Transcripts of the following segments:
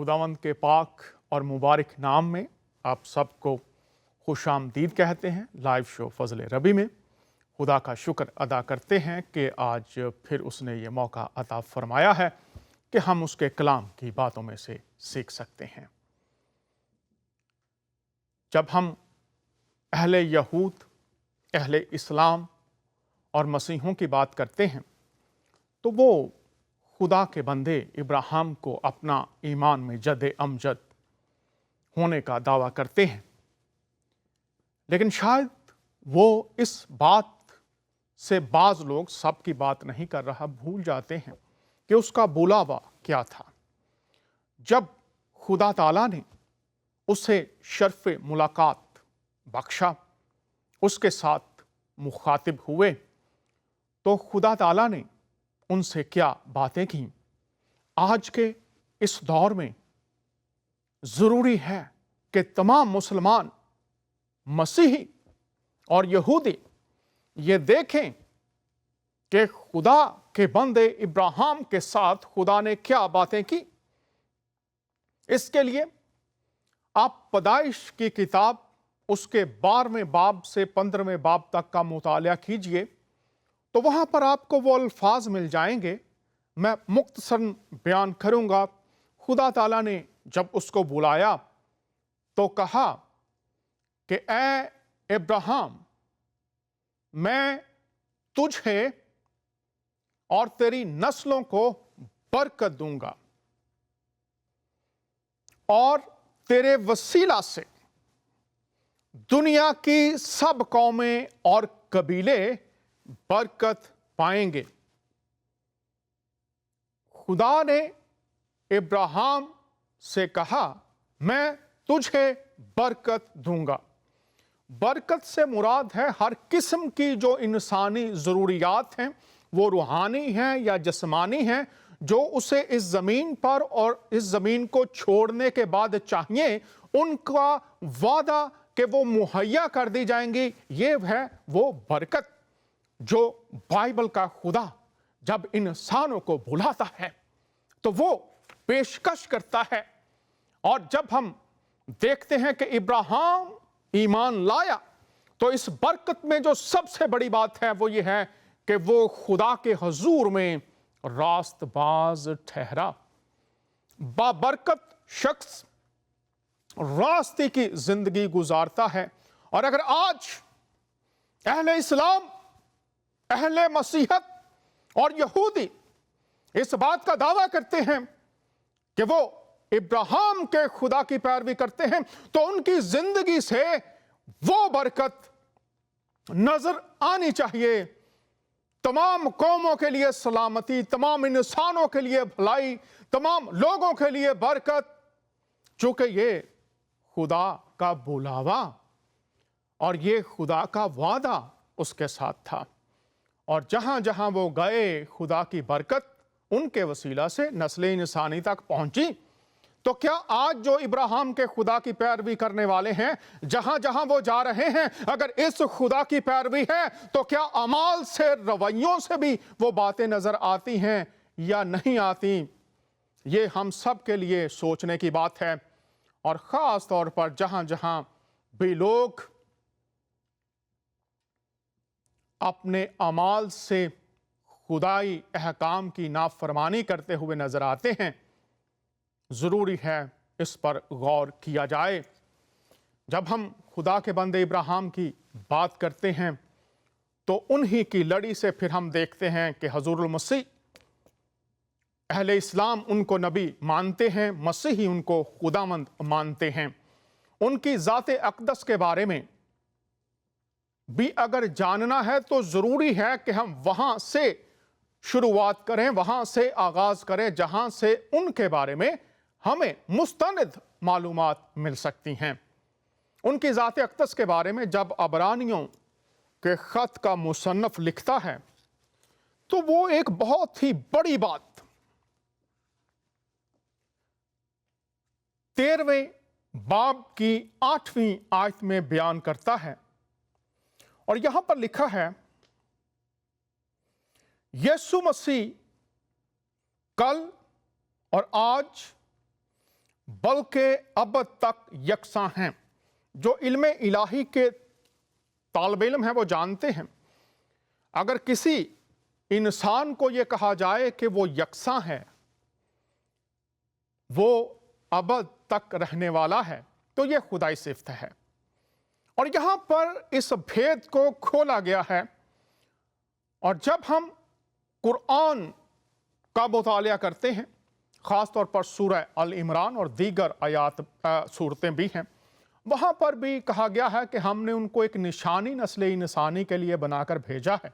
खुदावंद के पाक और मुबारक नाम में आप सबको खुशामदीद कहते हैं। लाइव शो फजल रबी में खुदा का शुक्र अदा करते हैं कि आज फिर उसने ये मौका अता फरमाया है कि हम उसके कलाम की बातों में से सीख सकते हैं। जब हम अहले यहूद, अहले इस्लाम और मसीहों की बात करते हैं तो वो खुदा के बंदे इब्राहिम को अपना ईमान में जद अमजद होने का दावा करते हैं, लेकिन शायद वो इस बात से बाज लोग सबकी बात नहीं कर रहा भूल जाते हैं कि उसका बुलावा क्या था। जब खुदा ताला ने उसे शर्फ मुलाकात बख्शा, उसके साथ मुखातिब हुए, तो खुदा ताला ने उनसे क्या बातें की। आज के इस दौर में जरूरी है कि तमाम मुसलमान, मसीही और यहूदी ये देखें कि खुदा के बंदे इब्राहिम के साथ खुदा ने क्या बातें की। इसके लिए आप पैदाइश की किताब उसके 12वें बाब से 15वें बाब तक का मुताला कीजिए तो वहां पर आपको वो अल्फाज मिल जाएंगे। मैं मुख्तसरन बयान करूंगा। खुदा ताला ने जब उसको बुलाया तो कहा कि ए इब्राहिम, मैं तुझे और तेरी नस्लों को बरकत दूंगा और तेरे वसीला से दुनिया की सब कौमें और कबीले बरकत पाएंगे। खुदा ने इब्राहिम से कहा, मैं तुझे बरकत दूंगा। बरकत से मुराद है हर किस्म की जो इंसानी ज़रूरियात हैं, वो रूहानी हैं या जिस्मानी हैं, जो उसे इस ज़मीन पर और इस ज़मीन को छोड़ने के बाद चाहिए, उनका वादा कि वो मुहैया कर दी जाएंगी। ये है वो बरकत जो बाइबल का खुदा जब इंसानों को बुलाता है तो वो पेशकश करता है। और जब हम देखते हैं कि इब्राहिम ईमान लाया तो इस बरकत में जो सबसे बड़ी बात है वो ये है कि वो खुदा के हजूर में रास्तबाज ठहरा। बाबरकत शख्स रास्ते की जिंदगी गुजारता है। और अगर आज अहले इस्लाम, अहले मसीहत और यहूदी इस बात का दावा करते हैं कि वो इब्राहिम के खुदा की पैरवी करते हैं, तो उनकी जिंदगी से वो बरकत नजर आनी चाहिए। तमाम कौमों के लिए सलामती, तमाम इंसानों के लिए भलाई, तमाम लोगों के लिए बरकत, चूंकि ये खुदा का बुलावा और ये खुदा का वादा उसके साथ था। और जहां जहां वो गए, खुदा की बरकत उनके वसीला से नस्ल इंसानी तक पहुंची। तो क्या आज जो इब्राहिम के खुदा की पैरवी करने वाले हैं, जहां जहां वो जा रहे हैं, अगर इस खुदा की पैरवी है तो क्या अमाल से, रवैयों से भी वो बातें नजर आती हैं या नहीं आती? ये हम सब के लिए सोचने की बात है। और खास तौर पर जहां जहां भी लोग अपने अमाल से खुदाई अहकाम की नाफरमानी करते हुए नजर आते हैं, जरूरी है इस पर गौर किया जाए। जब हम खुदा के बंदे इब्राहिम की बात करते हैं तो उन्हीं की लड़ी से फिर हम देखते हैं कि हजूरुल मसीह, अहले इस्लाम उनको नबी मानते हैं, मसीही उनको खुदामंद मानते हैं। उनकी ज़ाते अक़दस के बारे में भी अगर जानना है तो ज़रूरी है कि हम वहाँ से शुरुआत करें, वहाँ से आगाज़ करें जहाँ से उनके बारे में हमें मुस्तनिद मालूमात मिल सकती हैं। उनकी ज़ाते अक़दस के बारे में जब अबरानियों के ख़त का मुसन्नफ़ लिखता है तो वो एक बहुत ही बड़ी बात 13वें बाब की 8वीं आयत में बयान करता है। और यहां पर लिखा है, यीशु मसीह कल और आज बल्कि अब तक यकसां हैं। जो इल्म इलाही के तालिब इल्म हैं वो जानते हैं, अगर किसी इंसान को ये कहा जाए कि वो यकसां है, वो अबद तक रहने वाला है, तो ये खुदाई सिफ्त है। और यहां पर इस भेद को खोला गया है। और जब हम कुरान का मुतालिया करते हैं, ख़ास तौर पर सूरह अल इमरान और दीगर आयात सूरतें भी हैं, वहाँ पर भी कहा गया है कि हमने उनको एक निशानी नस्ल इंसानी के लिए बनाकर भेजा है,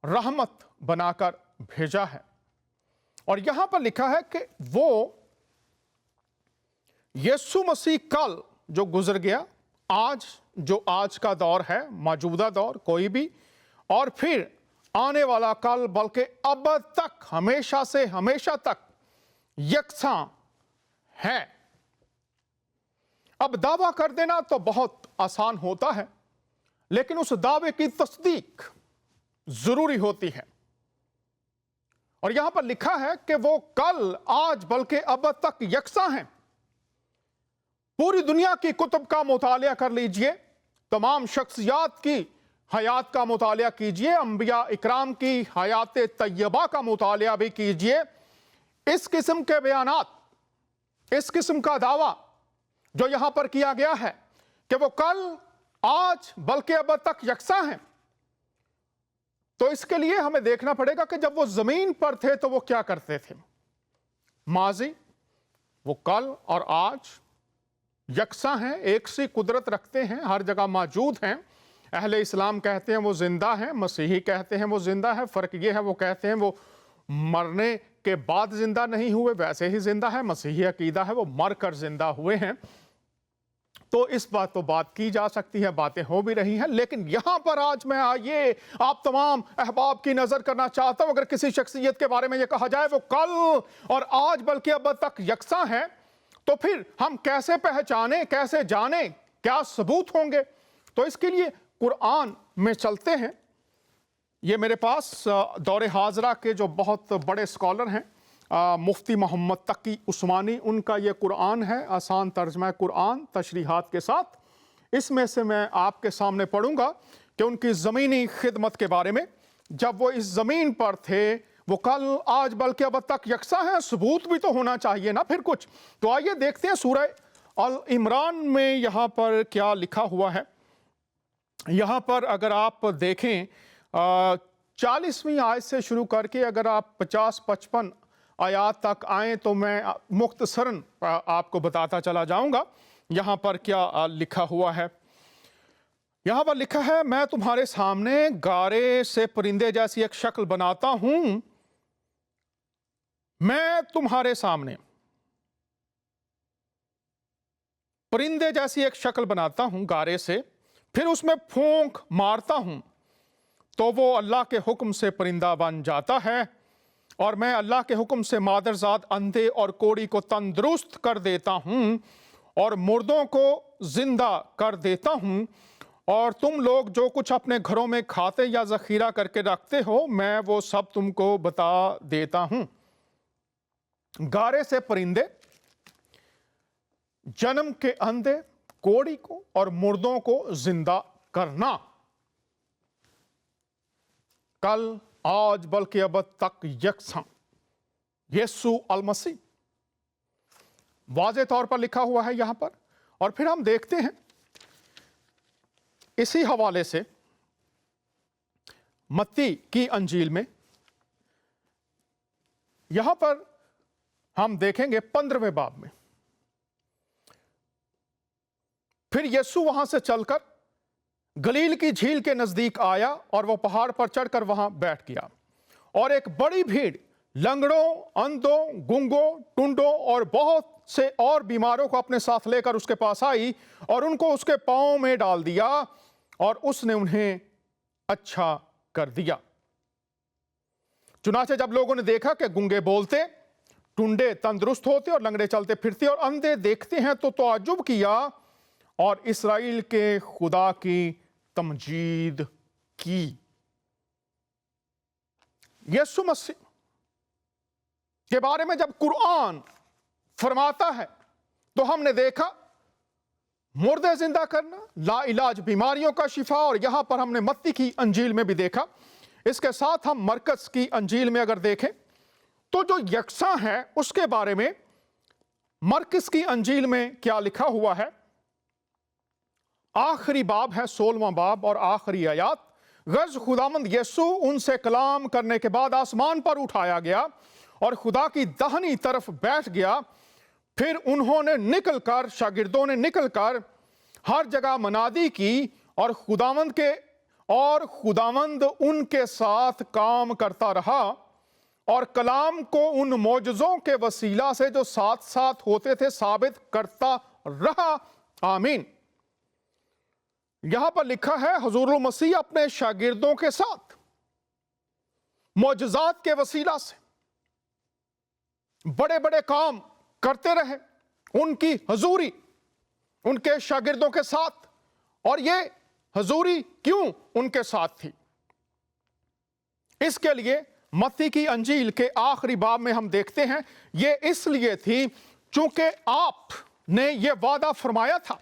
रहमत बनाकर भेजा है। और यहाँ पर लिखा है कि वो यीशु मसीह कल जो गुजर गया, आज जो आज का दौर है, मौजूदा दौर कोई भी, और फिर आने वाला कल, बल्कि अब तक, हमेशा से हमेशा तक यकसां है। अब दावा कर देना तो बहुत आसान होता है, लेकिन उस दावे की तस्दीक जरूरी होती है। और यहां पर लिखा है कि वो कल, आज, बल्कि अब तक यकसां हैं। पूरी दुनिया की कुतुब का मुतालिया कर लीजिए, तमाम शख्सियात की हयात का मुतालिया कीजिए, अंबिया इकराम की हयात तैयबा का मुतालिया भी कीजिए। इस किस्म के बयानात, इस किस्म का दावा जो यहां पर किया गया है कि वो कल, आज, बल्कि अब तक यकसां हैं, तो इसके लिए हमें देखना पड़ेगा कि जब वो जमीन पर थे तो वो क्या करते थे। माजी, वो कल और आज यकसां हैं, एक सी कुदरत रखते हैं, हर जगह मौजूद हैं। अहले इस्लाम कहते हैं वो जिंदा हैं, मसीही कहते हैं वो जिंदा है। फ़र्क ये है, वो कहते हैं वो मरने के बाद जिंदा नहीं हुए, वैसे ही जिंदा है। मसीही अकीदा है वो मर कर जिंदा हुए हैं। तो इस बात तो बात की जा सकती है, बातें हो भी रही हैं, लेकिन यहां पर आज मैं ये आप तमाम अहबाब की नजर करना चाहता हूं। अगर किसी शख्सियत के बारे में ये कहा जाए वो कल और आज, बल्कि अब तक यकसां है, तो फिर हम कैसे पहचाने, कैसे जाने, क्या सबूत होंगे? तो इसके लिए कुरान में चलते हैं। ये मेरे पास दौरे हाजरा के जो बहुत बड़े स्कॉलर हैं, मुफ्ती मोहम्मद तकी उस्मानी, उनका ये कुरान है, आसान तर्जमा कुरान तशरीहात के साथ। इसमें से मैं आपके सामने पढ़ूंगा कि उनकी ज़मीनी खिदमत के बारे में। जब वो इस ज़मीन पर थे, वो कल, आज, बल्कि अब तक यकसा है। सबूत भी तो होना चाहिए ना फिर कुछ। तो आइए देखते हैं सूरह अल इमरान में यहाँ पर क्या लिखा हुआ है। यहाँ पर अगर आप देखें 40वीं आयत से शुरू करके अगर आप 50-55 आयात तक आएँ तो मैं मुख्तसरन आपको बताता चला जाऊँगा यहाँ पर क्या लिखा हुआ है। यहाँ पर लिखा है, मैं तुम्हारे सामने गारे से परिंदे जैसी एक शक्ल बनाता हूँ। मैं तुम्हारे सामने परिंदे जैसी एक शक्ल बनाता हूँ गारे से, फिर उसमें फूंक मारता हूं तो वो अल्लाह के हुक्म से परिंदा बन जाता है। और मैं अल्लाह के हुक्म से मादरजात, अंधे और कोढ़ी को तंदुरुस्त कर देता हूं और मुर्दों को जिंदा कर देता हूं। और तुम लोग जो कुछ अपने घरों में खाते या जखीरा करके रखते हो, मैं वो सब तुमको बता देता हूं। गारे से परिंदे, जन्म के अंधे, कोढ़ी को और मुर्दों को जिंदा करना, कल, आज, बल्कि अब तक यकसां, यीशु अल मसीह वाज़े तौर पर लिखा हुआ है यहां पर। और फिर हम देखते हैं इसी हवाले से मत्ती की अंजील में, यहां पर हम देखेंगे 15वें बाब में, फिर यीशु वहां से चलकर गलील की झील के नजदीक आया और वह पहाड़ पर चढ़कर वहां बैठ गया। और एक बड़ी भीड़ लंगड़ों, अंधों, गूंगों, टुंडों और बहुत से और बीमारों को अपने साथ लेकर उसके पास आई और उनको उसके पांव में डाल दिया और उसने उन्हें अच्छा कर दिया। चुनाचे जब लोगों ने देखा कि गूंगे बोलते, टुंडे तंदुरुस्त होते और लंगड़े चलते फिरते और अंधे देखते हैं, तो ताज्जुब किया और इस्राएल के खुदा की तमजीद की। यीशु मसीह के बारे में जब कुरान फरमाता है। तो हमने देखा मुर्दे जिंदा करना, लाइलाज बीमारियों का शिफा, और यहां पर हमने मत्ती की अंजील में भी देखा। इसके साथ हम मरकस की अंजील में अगर देखें तो जो यकसा है उसके बारे में मरकस की अंजील में क्या लिखा हुआ है। आखिरी बाब है, 16वां बाब और आखिरी आयत। गर्ज खुदामंद यीशु उनसे कलाम करने के बाद आसमान पर उठाया गया और खुदा की दाहिनी तरफ बैठ गया। फिर उन्होंने निकलकर, शागिर्दों ने निकलकर हर जगह मनादी की और खुदावंद उनके साथ काम करता रहा और कलाम को उन मौजज़ों के वसीला से जो साथ साथ होते थे साबित करता रहा। आमीन। यहां पर लिखा है हुजूरुल मसीह अपने शागिर्दों के साथ मौजज़ात के वसीला से बड़े बड़े काम करते रहे, उनकी हजूरी उनके शागिर्दों के साथ। और ये हजूरी क्यों उनके साथ थी? इसके लिए मत्ती की अंजील के आखिरी बाब में हम देखते हैं, ये इसलिए थी चूंकि आपने ये वादा फरमाया था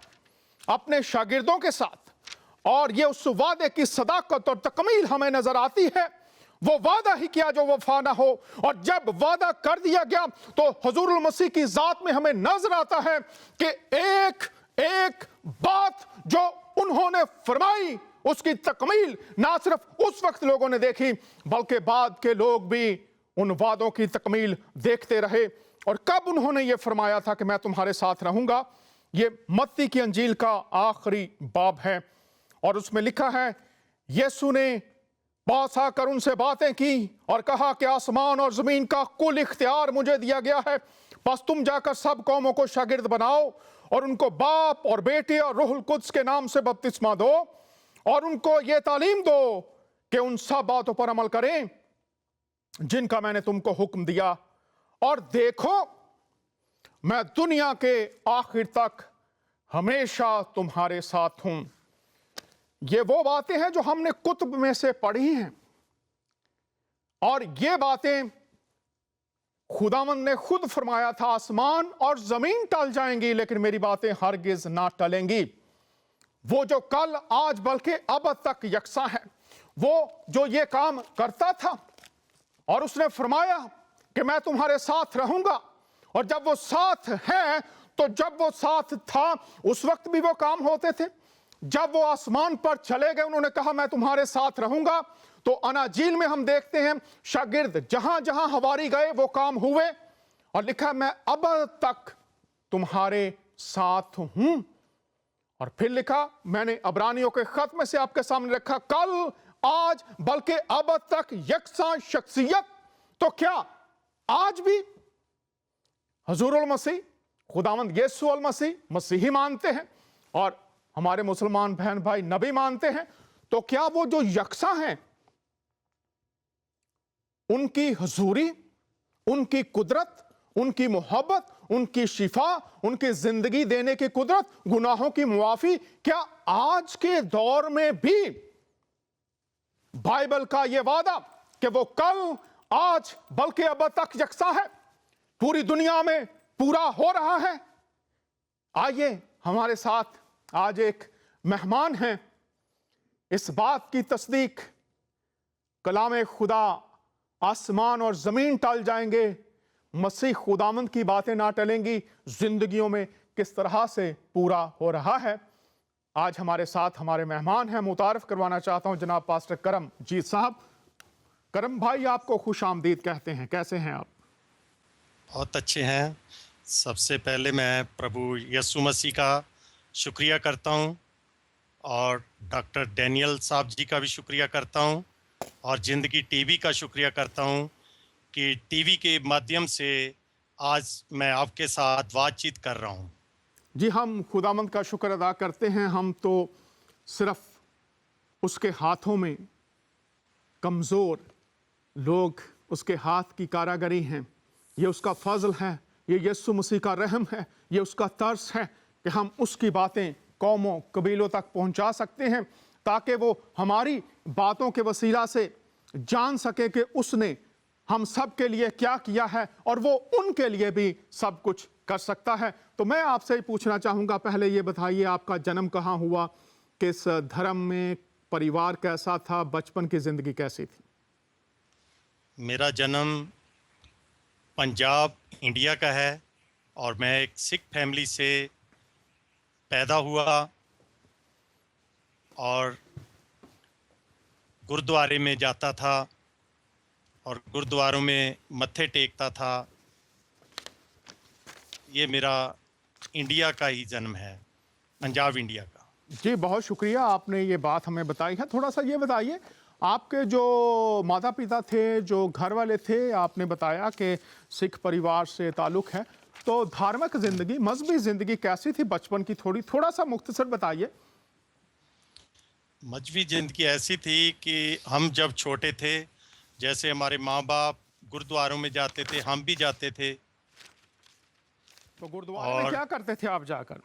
अपने शागिर्दों के साथ, और ये उस वादे की सदाकत और तकमील हमें नजर आती है। वो वादा ही किया जो वफा ना हो, और जब वादा कर दिया गया तो हुजूरुल मसीह की जात में हमें नजर आता है कि एक एक बात जो उन्होंने फरमाई उसकी तकमील ना सिर्फ उस वक्त लोगों ने देखी बल्कि बाद के लोग भी उन वादों की तकमील देखते रहे। और कब उन्होंने ये फरमाया था कि मैं तुम्हारे साथ रहूंगा, ये मत्ती की अंजील का आखिरी बाब है और उसमें लिखा है, यीशु ने पास आकर उनसे बातें की और कहा कि आसमान और जमीन का कुल इख्तियार मुझे दिया गया है, बस तुम जाकर सब कौमों को शागिर्द बनाओ और उनको बाप और बेटे और रूहुल कुद्स के नाम से बपतिस्मा दो और उनको ये तालीम दो कि उन सब बातों पर अमल करें जिनका मैंने तुमको हुक्म दिया, और देखो मैं दुनिया के आखिर तक हमेशा तुम्हारे साथ हूं। ये वो बातें हैं जो हमने कुतुब में से पढ़ी हैं, और ये बातें खुदावंद ने खुद फरमाया था, आसमान और जमीन टल जाएंगी लेकिन मेरी बातें हरगिज ना टलेंगी। वो जो कल आज बल्कि अब तक यकसा है, वो जो ये काम करता था और उसने फरमाया कि मैं तुम्हारे साथ रहूंगा, और जब वो साथ है तो जब वो साथ था उस वक्त भी वो काम होते थे। जब वो आसमान पर चले गए उन्होंने कहा मैं तुम्हारे साथ रहूंगा। तो अनाजील में हम देखते हैं शागिर्द जहां जहां हवारी गए वो काम हुए, और लिखा मैं अब तक तुम्हारे साथ हूं। और फिर लिखा, मैंने अब्रानियों के खत में से आपके सामने रखा, कल आज बल्कि अब तक यकसा शख्सियत। तो क्या आज भी हुजूरुल मसीह खुदावंद यीशु अल मसीह मसीही मानते हैं और हमारे मुसलमान बहन भाई नबी मानते हैं, तो क्या वो जो यकसा हैं उनकी हुजूरी, उनकी कुदरत, उनकी मोहब्बत, उनकी शिफा, उनकी जिंदगी देने की कुदरत, गुनाहों की मुआफी, क्या आज के दौर में भी बाइबल का यह वादा कि वो कल आज बल्कि अब तक यकसा है पूरी दुनिया में पूरा हो रहा है? आइए हमारे साथ आज एक मेहमान हैं, इस बात की तस्दीक कलाम खुदा आसमान और जमीन टल जाएंगे, मसीह खुदामंद की बातें ना टलेंगी, जिंदगियों में किस तरह से पूरा हो रहा है। आज हमारे साथ हमारे मेहमान हैं, मुतारफ करवाना चाहता हूं जनाब पास्टर करम जीत साहब। करम भाई आपको खुश आमदीद कहते हैं, कैसे हैं आप? बहुत अच्छे हैं। सबसे पहले मैं प्रभु यीशु मसीह का शुक्रिया करता हूं और डॉक्टर डैनियल साहब जी का भी शुक्रिया करता हूं और ज़िंदगी टीवी का शुक्रिया करता हूं कि टीवी के माध्यम से आज मैं आपके साथ बातचीत कर रहा हूं। जी, हम खुदामंद का शुक्र अदा करते हैं। हम तो सिर्फ उसके हाथों में कमज़ोर लोग, उसके हाथ की कारागरी हैं। ये उसका फजल है, ये यीशु मसीह का रहम है, ये उसका तरस है कि हम उसकी बातें कौमों कबीलों तक पहुंचा सकते हैं ताकि वो हमारी बातों के वसीला से जान सके कि उसने हम सब के लिए क्या किया है और वो उनके लिए भी सब कुछ कर सकता है। तो मैं आपसे ही पूछना चाहूँगा, पहले ये बताइए आपका जन्म कहाँ हुआ, किस धर्म में, परिवार कैसा था, बचपन की ज़िंदगी कैसी थी? मेरा जन्म पंजाब इंडिया का है और मैं एक सिख फैमिली से पैदा हुआ और गुरुद्वारे में जाता था और गुरुद्वारों में मत्थे टेकता था। ये मेरा इंडिया का ही जन्म है, पंजाब इंडिया का। जी, बहुत शुक्रिया, आपने ये बात हमें बताई है। थोड़ा-सा ये बताइए, आपके जो माता-पिता थे, जो घर वाले थे, आपने बताया कि सिख परिवार से ताल्लुक़ है, तो धार्मिक ज़िंदगी, मज़हबी ज़िंदगी कैसी थी बचपन की, थोड़ा-सा मुख्तसर बताइए? मजहबी ज़िंदगी ऐसी थी कि हम जब छोटे थे, जैसे हमारे माँ-बाप गुरुद्वारों में जाते थे, हम भी जाते थे तो गुरुद्वारे में और क्या करते थे आप जाकर?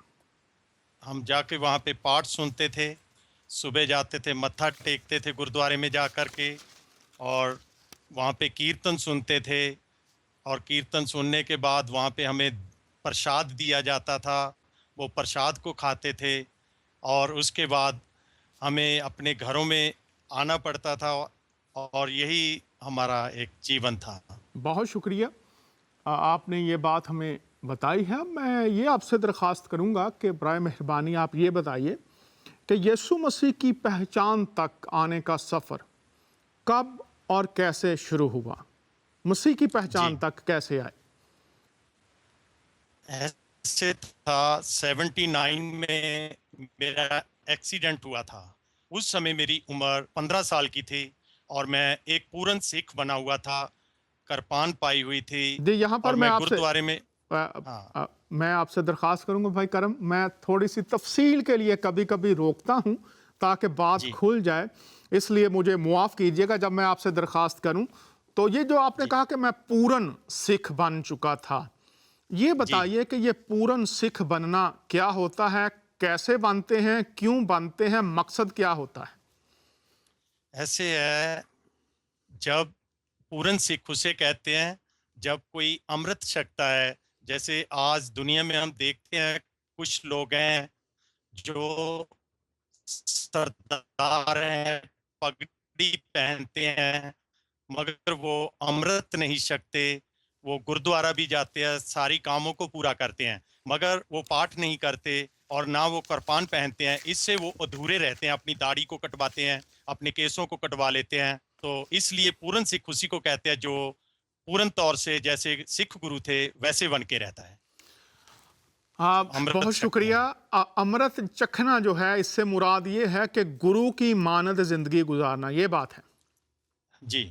हम जाके वहाँ पे पाठ सुनते थे। सुबह जाते थे, मत्था टेकते थे गुरुद्वारे में जा कर के और वहाँ पे कीर्तन सुनते थे और कीर्तन सुनने के बाद वहाँ पे हमें प्रसाद दिया जाता था। वो प्रसाद को खाते थे और उसके बाद हमें अपने घरों में आना पड़ता था और यही हमारा एक जीवन था। बहुत शुक्रिया। आपने ये बात हमें बताई है। मैं ये आपसे दरख्वास्त करूँगा कि बराए मेहरबानी आप ये बताइए कि यीशु मसीह की पहचान तक आने का सफ़र कब और कैसे शुरू हुआ? मसीह की पहचान जी, तक कैसे आए? ऐसे था 79 में मेरा एक्सीडेंट हुआ था। उस समय मेरी उम्र 15 साल की थी और मैं एक पूर्ण सिख बना हुआ था, कृपान पाई हुई थी जी, यहाँ पर और मैं मैं आपसे गुरुद्वारे में अ हाँ, मैं आपसे दरख्वास्त करूँगा भाई करम, मैं थोड़ी-सी तफ़सील के लिए कभी-कभी रोकता हूँ, ताकि बात जी, खुल जाए। इसलिए मुझे मुआफ़ कीजिएगा जब मैं आपसे दरख्वास्त करूँ। तो ये जो आपने जी, कहा कि मैं पूर्ण सिख बन चुका था, ये जी। बताइए कि ये पूर्ण सिख बनना क्या होता है? कैसे बनते हैं? क्यों बनते हैं? मकसद क्या होता है? ऐसे है, जब पूर्ण सिख उसे कहते हैं, जब कोई अमृत छकता है। जैसे आज दुनिया में हम देखते हैं, कुछ लोग हैं जो सरदार हैं, पगड़ी पहनते हैं, मगर वो अमृत नहीं छकते। वो गुरुद्वारा भी जाते हैं, सारी कामों को पूरा करते हैं, मगर वो पाठ नहीं करते और ना वो कृपान पहनते हैं। इससे वो अधूरे रहते हैं, अपनी दाढ़ी को कटवाते हैं, अपने केसों को कटवा लेते हैं। तो इसलिए पूर्ण सिख उसी को कहते हैं जो पूर्ण तौर से जैसे सिख गुरु थे वैसे बन के रहता है, अमृत बहुत छकते शुक्रिया। हैं। अमृत चखना जो है, इससे मुराद ये है कि गुरु की मानद ज़िंदगी गुज़ारना, ये बात है। जी।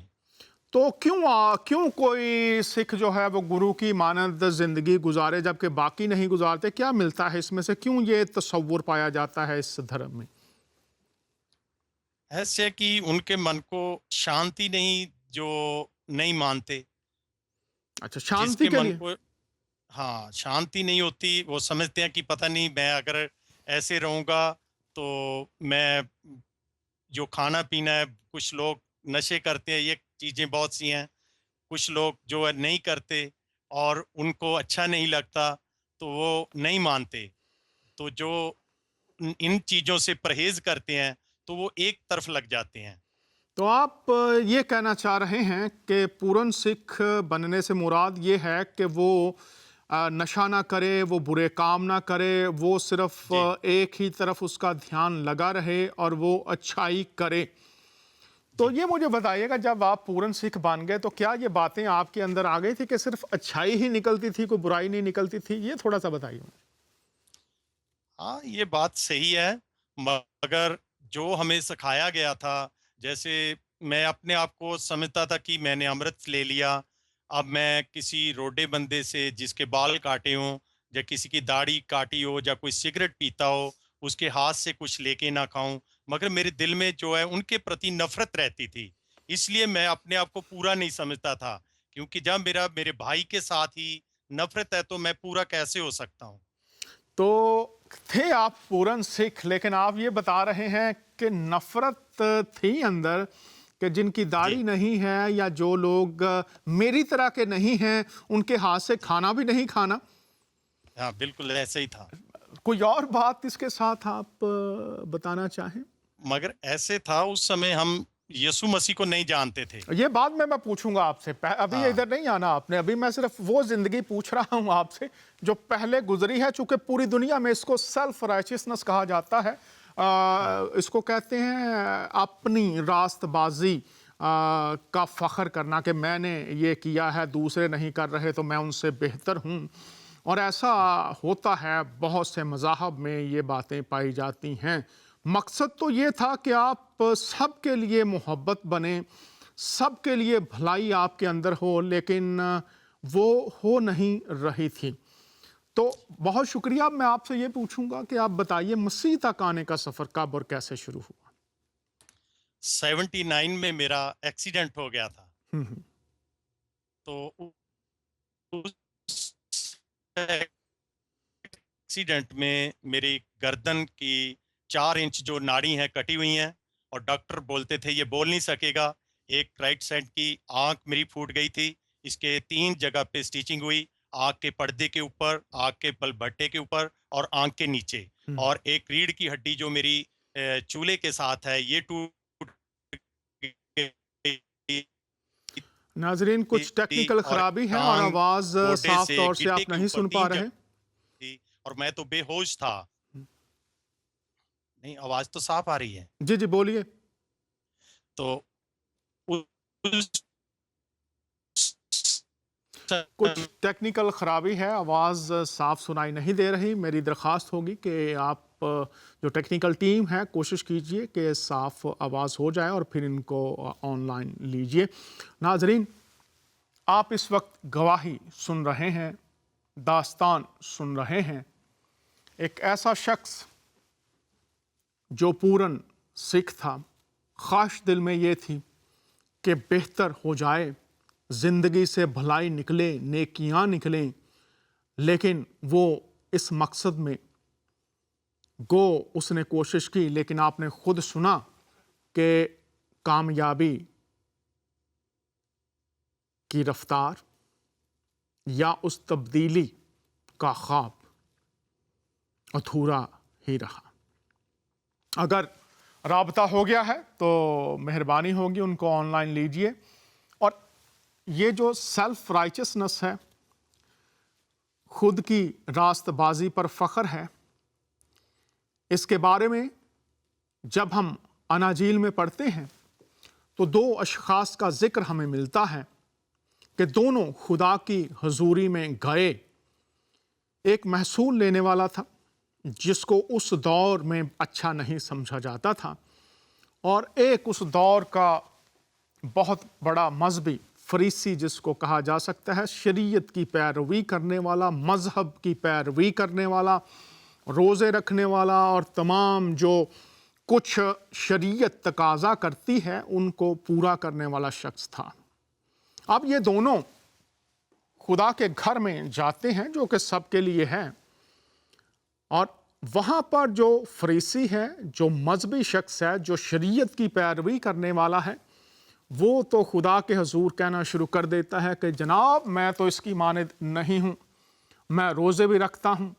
तो क्यों कोई सिख जो है वो गुरु की मानद ज़िंदगी गुज़ारे जबकि बाकी नहीं गुज़ारते? क्या मिलता है इसमें से? क्यों ये तसव्वुर पाया जाता है इस धर्म में? ऐसे कि उनके मन को शांति नहीं, जो नहीं मानते, अच्छा, शांति जिसके के मन लिए। को हाँ, शांति नहीं होती, वो समझते हैं कि पता नहीं मैं अगर ऐसे रहूँगा तो मैं जो खाना-पीना है, कुछ लोग नशे करते हैं, ये चीज़ें बहुत सी हैं। कुछ लोग जो है नहीं करते और उनको अच्छा नहीं लगता, तो वो नहीं मानते। तो जो इन चीज़ों से परहेज़ करते हैं, तो वो एक तरफ लग जाते हैं। तो आप ये कहना चाह रहे हैं कि पूर्ण सिख बनने से मुराद ये है कि वो नशा ना करे, वो बुरे काम ना करे, वो सिर्फ जी। एक ही तरफ उसका ध्यान लगा रहे और वो अच्छाई करे। तो जी। ये मुझे बताइएगा, जब आप पूर्ण सिख बन गए तो क्या ये बातें आपके अंदर आ गई थी कि सिर्फ अच्छाई ही निकलती थी, कोई बुराई नहीं निकलती थी? ये थोड़ा-सा बताइए मुझे। हाँ, ये बात सही है, मगर जो हमें सिखाया गया था, जैसे मैं अपने आप को समझता था कि मैंने अमृत ले लिया, अब मैं किसी रोडे बंदे से जिसके बाल काटे हों या किसी की दाढ़ी काटी हो या कोई सिगरेट पीता हो, उसके हाथ से कुछ लेके ना खाऊँ, मगर मेरे दिल में जो है उनके प्रति नफ़रत रहती थी। इसलिए मैं अपने आप को पूरा नहीं समझता था, क्योंकि जब मेरे भाई के साथ ही नफ़रत है, तो मैं पूरा कैसे हो सकता हूँ? तो थे आप पूर्ण सिख, लेकिन आप ये बता रहे हैं कि नफ़रत थी अंदर, कि जिनकी दाढ़ी जी। नहीं है या जो लोग मेरी तरह के नहीं हैं, उनके हाथ से खाना भी नहीं खाना। हाँ, बिल्कुल ऐसे ही था। कोई और बात इसके साथ आप बताना चाहें? मगर ऐसे था उस समय हम यीशु मसीह को नहीं जानते थे। ये बाद में मैं पूछूंगा आपसे, अभी हाँ, इधर नहीं आना आपने। अभी मैं सिर्फ वो जिंदगी पूछ रहा हूं आपसे जो पहले गुजरी है, चूंकि पूरी दुनिया में इसको सेल्फ राइचियसनेस कहा जाता है। हाँ, इसको कहते हैं अपनी रास्तबाजी का फख्र करना कि मैंने ये किया है, दूसरे नहीं कर रहे तो मैं उनसे बेहतर हूं। और ऐसा होता है, बहुत से मज़ाहब में ये बातें पाई जाती हैं। मकसद तो ये था कि आप सबके लिए मोहब्बत बने, सबके लिए भलाई आपके अंदर हो, लेकिन वो हो नहीं रही थी। तो बहुत शुक्रिया। मैं आपसे ये पूछूंगा कि आप बताइए, मसीह तक आने का सफ़र कब और कैसे शुरू हुआ? 79 में मेरा एक्सीडेंट हो गया था। हम्म। तो उस एक्सीडेंट में मेरी गर्दन की 4 इंच जो नाड़ी है कटी हुई हैं और डॉक्टर बोलते थे ये बोल नहीं सकेगा। एक राइट साइड की आंख मेरी फूट गई थी। इसके 3 जगह पे स्टिचिंग हुई, आंख के पर्दे के ऊपर, आंख के बलबट्टे के ऊपर और आंख के नीचे। हम्म। और एक रीढ़ की हड्डी जो मेरी चूल्हे के साथ है ये टूट गई नाजरीन, कुछ थी टेक्निकल और खराबी है और टांग आवाज़ गोडे साफ से तौर से गिट्टे आप के नहीं ऊपर सुन पा 3 रहे। जगह थी और मैं तो बेहोश था। नहीं, आवाज तो साफ आ रही है। जी जी, बोलिए। तो उस कुछ टेक्निकल खराबी है, आवाज़ साफ सुनाई नहीं दे रही। मेरी दरख्वास्त होगी कि आप जो टेक्निकल टीम है, कोशिश कीजिए कि साफ आवाज़ हो जाए और फिर इनको ऑनलाइन लीजिए। नाजरीन, आप इस वक्त गवाही सुन रहे हैं, दास्तान सुन रहे हैं। एक ऐसा शख्स जो पूरन सिख था, ख्वाहिश दिल में ये थी कि बेहतर हो जाए, ज़िंदगी से भलाई निकले, नेकियां निकलें, लेकिन वो इस मकसद में गो उसने कोशिश की, लेकिन आपने खुद सुना कि कामयाबी की रफ्तार या उस तब्दीली का ख्वाब अधूरा ही रहा। अगर राबता हो गया है तो मेहरबानी होगी उनको ऑनलाइन लीजिए। और ये जो सेल्फ राइचियसनेस है, खुद की रास्तबाजी पर फख्र है, इसके बारे में जब हम अनाजील में पढ़ते हैं तो 2 अशखास का जिक्र हमें मिलता है कि दोनों खुदा की हजूरी में गए। एक महसूल लेने वाला था जिसको उस दौर में अच्छा नहीं समझा जाता था, और एक उस दौर का बहुत बड़ा मजहबी फरीसी जिसको कहा जा सकता है, शरीयत की पैरवी करने वाला, मजहब की पैरवी करने वाला, रोज़े रखने वाला और तमाम जो कुछ शरीयत तकाजा करती है उनको पूरा करने वाला शख्स था। अब ये दोनों खुदा के घर में जाते हैं जो कि सबके लिए है, और वहाँ पर जो फरीसी है, जो मजहबी शख्स है, जो शरीयत की पैरवी करने वाला है, वो तो खुदा के हजूर कहना शुरू कर देता है कि जनाब मैं तो इसकी मानद नहीं हूँ, मैं रोज़े भी रखता हूँ,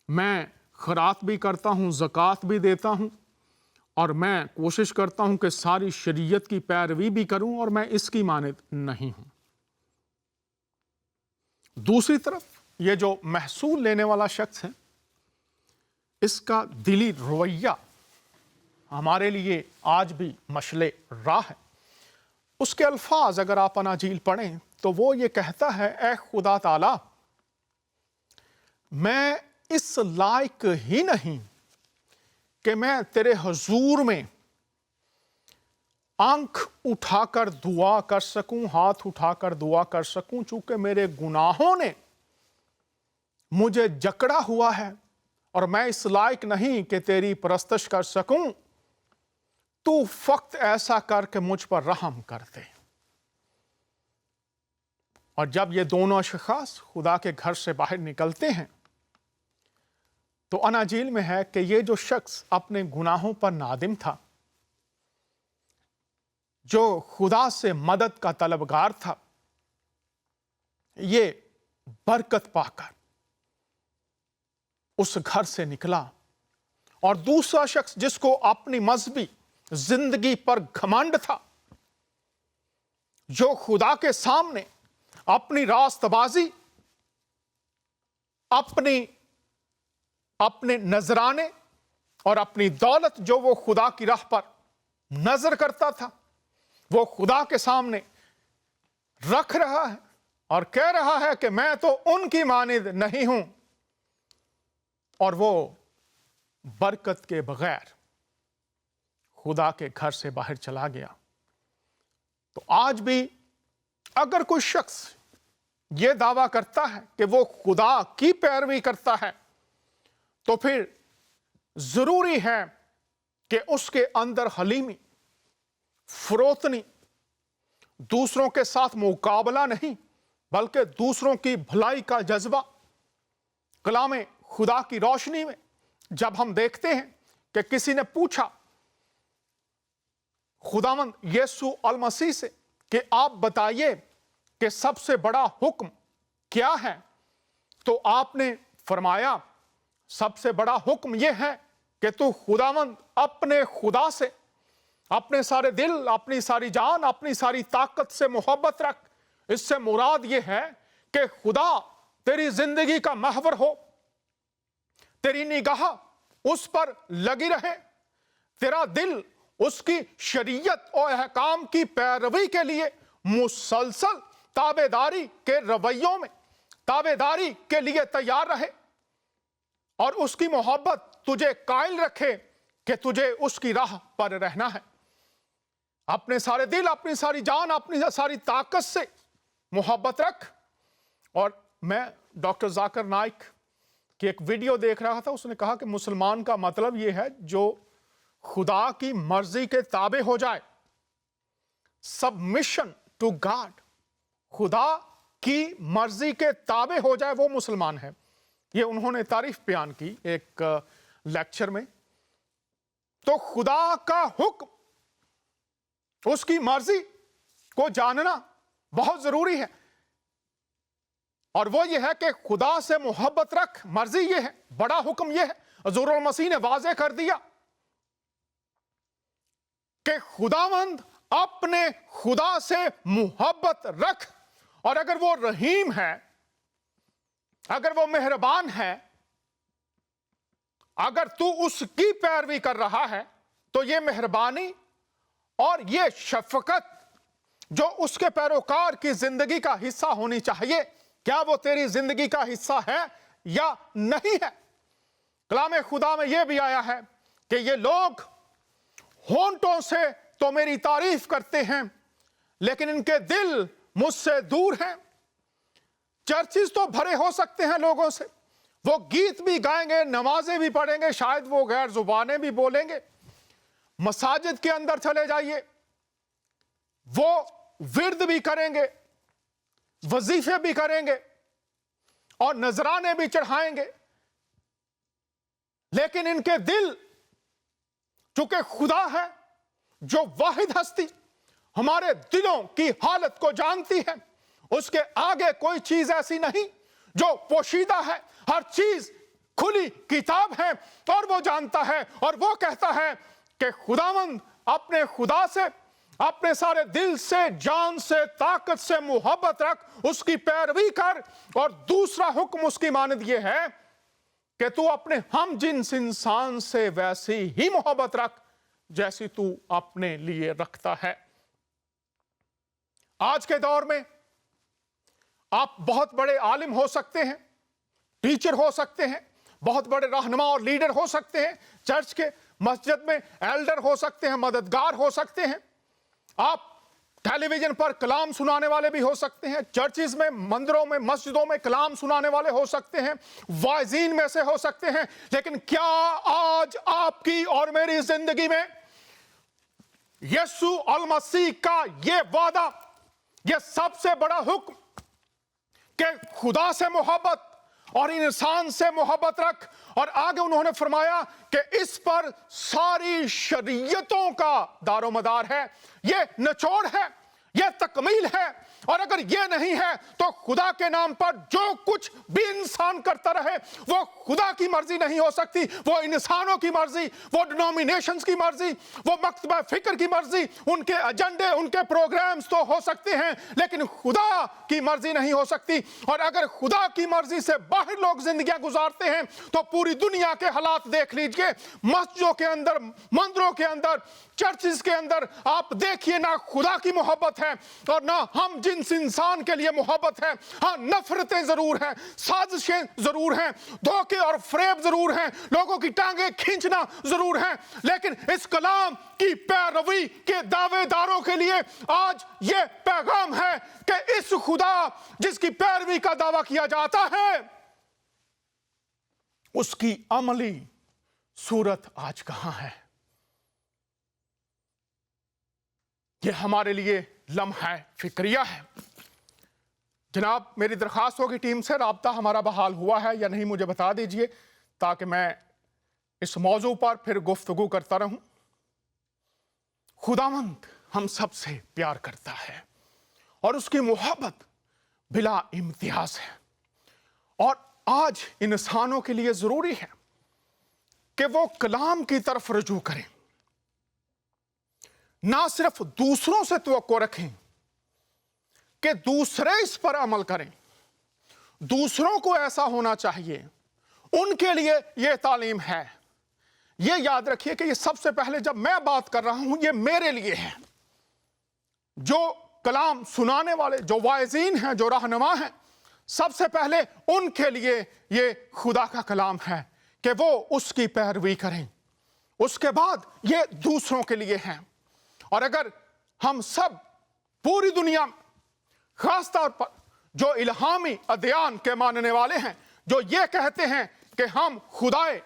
मैं खैरात भी करता हूँ, ज़कात भी देता हूँ, और मैं कोशिश करता हूँ कि सारी शरीयत की पैरवी भी करूँ, और मैं इसकी मानद नहीं हूँ। दूसरी तरफ ये जो महसूल लेने वाला शख्स है, इसका दिली रवैया हमारे लिए आज भी मशले राह है। उसके अल्फाज अगर आप अनाजील पढ़ें तो वो ये कहता है, ए खुदा ताला, मैं इस लायक ही नहीं कि मैं तेरे हजूर में आंख उठाकर दुआ कर सकूं, हाथ उठाकर दुआ कर सकूं, चूंकि मेरे गुनाहों ने मुझे जकड़ा हुआ है और मैं इस लायक नहीं कि तेरी परस्तश कर सकूं। तू फक्त ऐसा कर कि मुझ पर रहम कर दे। और जब ये दोनों अशखास खुदा के घर से बाहर निकलते हैं तो अनाजील में है कि ये जो शख्स अपने गुनाहों पर नादिम था, जो खुदा से मदद का तलबगार था, ये बरकत पाकर उस घर से निकला। और दूसरा शख्स जिसको अपनी मजहबी जिंदगी पर घमंड था, जो खुदा के सामने अपनी रास्तबाजी, अपने नजराने और अपनी दौलत जो वो खुदा की राह पर नजर करता था, वो खुदा के सामने रख रहा है और कह रहा है कि मैं तो उनकी मानिंद नहीं हूं, और वो बरकत के बगैर खुदा के घर से बाहर चला गया। तो आज भी अगर कोई शख्स ये दावा करता है कि वो खुदा की पैरवी करता है, तो फिर जरूरी है कि उसके अंदर हलीमी, फरोतनी, दूसरों के साथ मुकाबला नहीं बल्कि दूसरों की भलाई का जज्बा। कलाम खुदा की रोशनी में जब हम देखते हैं कि किसी ने पूछा खुदावंद यीशु अल मसीह से कि आप बताइए कि सबसे बड़ा हुक्म क्या है, तो आपने फरमाया सबसे बड़ा हुक्म यह है कि तू खुदावंद अपने खुदा से अपने सारे दिल, अपनी सारी जान, अपनी सारी ताकत से मोहब्बत रख। इससे मुराद यह है कि खुदा तेरी जिंदगी का महवर हो, तेरी निगाह उस पर लगी रहे, तेरा दिल उसकी शरीयत और अहकाम की पैरवी के लिए मुसलसल ताबेदारी के रवैयों में ताबेदारी के लिए तैयार रहे, और उसकी मोहब्बत तुझे कायल रखे कि तुझे उसकी राह पर रहना है। अपने सारे दिल, अपनी सारी जान, अपनी सारी ताकत से मोहब्बत रख। और मैं डॉक्टर जाकिर नाइक की एक वीडियो देख रहा था, उसने कहा कि मुसलमान का मतलब यह है जो खुदा की मर्जी के ताबे हो जाए, सबमिशन टू गॉड, खुदा की मर्जी के ताबे हो जाए, वो मुसलमान है। ये उन्होंने तारीफ बयान की एक लेक्चर में। तो खुदा का हुक्म, उसकी मर्जी को जानना बहुत जरूरी है, और वो ये है कि खुदा से मोहब्बत रख। मर्जी ये है, बड़ा हुक्म ये है, हुज़ूर मसीह ने वाज़े कर दिया कि खुदावंद अपने खुदा से मोहब्बत रख, और अगर वो रहीम है, अगर वो मेहरबान है, अगर तू उसकी पैरवी कर रहा है, तो ये मेहरबानी और ये शफकत जो उसके पैरोकार की जिंदगी का हिस्सा होनी चाहिए, क्या वो तेरी जिंदगी का हिस्सा है या नहीं है? कलाम खुदा में यह भी आया है कि ये लोग होंठों से तो मेरी तारीफ करते हैं, लेकिन इनके दिल मुझसे दूर हैं। चर्चिस तो भरे हो सकते हैं लोगों से, वो गीत भी गाएंगे, नमाजें भी पढ़ेंगे, शायद वो गैर जुबानें भी बोलेंगे। मसाजिद के अंदर चले जाइए, वो विर्द भी करेंगे, वजीफे भी करेंगे और नजराने भी चढ़ाएंगे, लेकिन इनके दिल, चूंकि खुदा है जो वाहिद हस्ती हमारे दिलों की हालत को जानती है, उसके आगे कोई चीज ऐसी नहीं जो पोशीदा है, हर चीज खुली किताब है, और वो जानता है और वो कहता है कि खुदावंद अपने खुदा से अपने सारे दिल से, जान से, ताकत से मोहब्बत रख, उसकी पैरवी कर। और दूसरा हुक्म उसकी मानद यह है कि तू अपने हम जिन्स इंसान से वैसी ही मोहब्बत रख जैसी तू अपने लिए रखता है। आज के दौर में आप बहुत बड़े आलिम हो सकते हैं, टीचर हो सकते हैं, बहुत बड़े रहनुमा और लीडर हो सकते हैं, चर्च के मस्जिद में एल्डर हो सकते हैं, मददगार हो सकते हैं, आप टेलीविजन पर कलाम सुनाने वाले भी हो सकते हैं, चर्चिज में, मंदिरों में, मस्जिदों में कलाम सुनाने वाले हो सकते हैं, वाइजीन में से हो सकते हैं, लेकिन क्या आज आपकी और मेरी जिंदगी में यीशु अल मसीह का यह वादा, यह सबसे बड़ा हुक्म कि खुदा से मोहब्बत और इंसान से मोहब्बत रख। और आगे उन्होंने फरमाया कि इस पर सारी शरीयतों का दारोमदार है, ये निचोड़ है, ये तकमील है। और अगर ये नहीं है तो खुदा के नाम पर जो कुछ भी इंसान करता रहे वो खुदा की मर्जी नहीं हो सकती, वो इंसानों की मर्जी, वो डिनोमिनेशंस की मर्जी, वो मकतबा फिक्र की मर्जी, उनके एजेंडे, उनके प्रोग्राम्स तो हो सकते हैं, लेकिन खुदा की मर्जी नहीं हो सकती। और अगर खुदा की मर्जी से बाहर लोग जिंदगियां गुजारते हैं तो पूरी दुनिया के हालात देख लीजिए, मस्जिदों के अंदर, मंदिरों के अंदर, चर्चिस के अंदर आप देखिए ना खुदा की मोहब्बत है और ना हम जिस इंसान के लिए मोहब्बत है। हाँ, नफरतें जरूर हैं, साजिशें जरूर हैं, धोखे और फ्रेब जरूर हैं, लोगों की टांगे खींचना जरूर है, लेकिन इस कलाम की पैरवी के दावेदारों के लिए आज ये पैगाम है कि इस खुदा जिसकी पैरवी का दावा किया जाता है उसकी अमली सूरत आज कहां है। ये हमारे लिए लम्हा फिक्रिया है। जनाब, मेरी दरखास्त होगी टीम से, राब्ता हमारा बहाल हुआ है या नहीं मुझे बता दीजिए, ताकि मैं इस मौजू पर फिर गुफ्तगू करता रहूं। खुदावंद हम सबसे प्यार करता है और उसकी मोहब्बत बिला इम्तियाज है। और आज इंसानों के लिए जरूरी है कि वो कलाम की तरफ रुजू करें, ना सिर्फ दूसरों से तवक्को रखें कि दूसरे इस पर अमल करें, दूसरों को ऐसा होना चाहिए, उनके लिए यह तालीम है। यह याद रखिए कि ये सबसे पहले जब मैं बात कर रहा हूं ये मेरे लिए है। जो कलाम सुनाने वाले, जो वाइज़ीन हैं, जो रहनुमा हैं, सबसे पहले उनके लिए ये खुदा का कलाम है कि वो उसकी पैरवी करें। उसके बाद ये दूसरों के लिए है। और अगर हम सब पूरी दुनिया में, खास तौर पर जो इल्हामी अदयान के मानने वाले हैं, जो ये कहते हैं कि हम खुदाए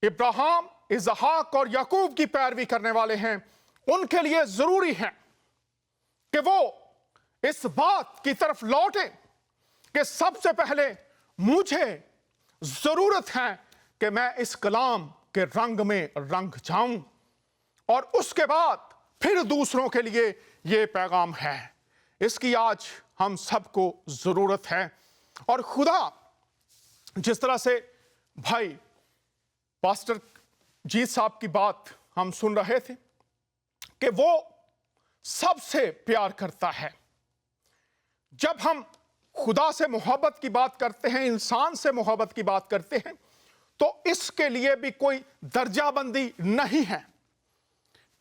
इब्राहिम, इसहाक और याकूब की पैरवी करने वाले हैं, उनके लिए जरूरी है कि वो इस बात की तरफ लौटे कि सबसे पहले मुझे जरूरत है कि मैं इस कलाम के रंग में रंग जाऊं और उसके बाद फिर दूसरों के लिए यह पैगाम है। इसकी आज हम सबको जरूरत है। और खुदा जिस तरह से भाई पास्टर जीत साहब की बात हम सुन रहे थे कि वो सबसे प्यार करता है। जब हम खुदा से मोहब्बत की बात करते हैं, इंसान से मोहब्बत की बात करते हैं, तो इसके लिए भी कोई दर्जाबंदी नहीं है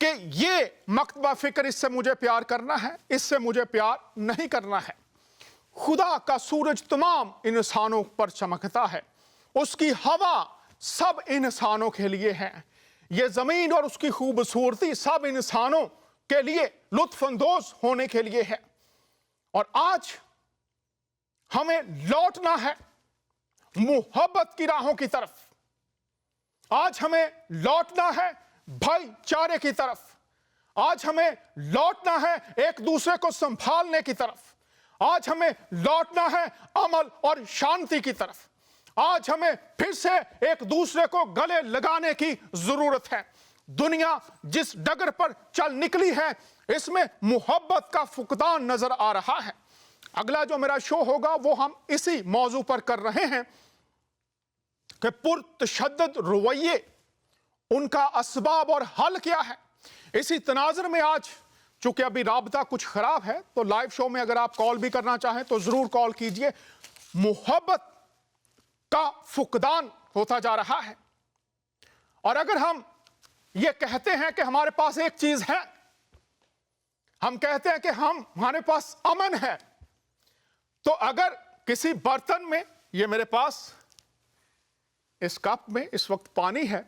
कि ये मकतबा फिक्र, इससे मुझे प्यार करना है, इससे मुझे प्यार नहीं करना है। खुदा का सूरज तमाम इंसानों पर चमकता है, उसकी हवा सब इंसानों के लिए है, ये जमीन और उसकी खूबसूरती सब इंसानों के लिए लुत्फअंदोज होने के लिए है। और आज हमें लौटना है मोहब्बत की राहों की तरफ, आज हमें लौटना है भाईचारे की तरफ, आज हमें लौटना है एक दूसरे को संभालने की तरफ, आज हमें लौटना है अमल और शांति की तरफ, आज हमें फिर से एक दूसरे को गले लगाने की जरूरत है। दुनिया जिस डगर पर चल निकली है इसमें मोहब्बत का फुकदान नजर आ रहा है। अगला जो मेरा शो होगा वो हम इसी मौजू पर कर रहे हैं कि पुरतशद्दद रवैये, उनका असबाब और हल क्या है। इसी तनाज़ुर में आज चूंकि अभी राबता कुछ खराब है तो लाइव शो में अगर आप कॉल भी करना चाहें तो जरूर कॉल कीजिए। मोहब्बत का फुकदान होता जा रहा है और अगर हम ये कहते हैं कि हमारे पास एक चीज है, हम कहते हैं कि हमारे पास अमन है, तो अगर किसी बर्तन में, ये मेरे पास इस कप में इस वक्त पानी है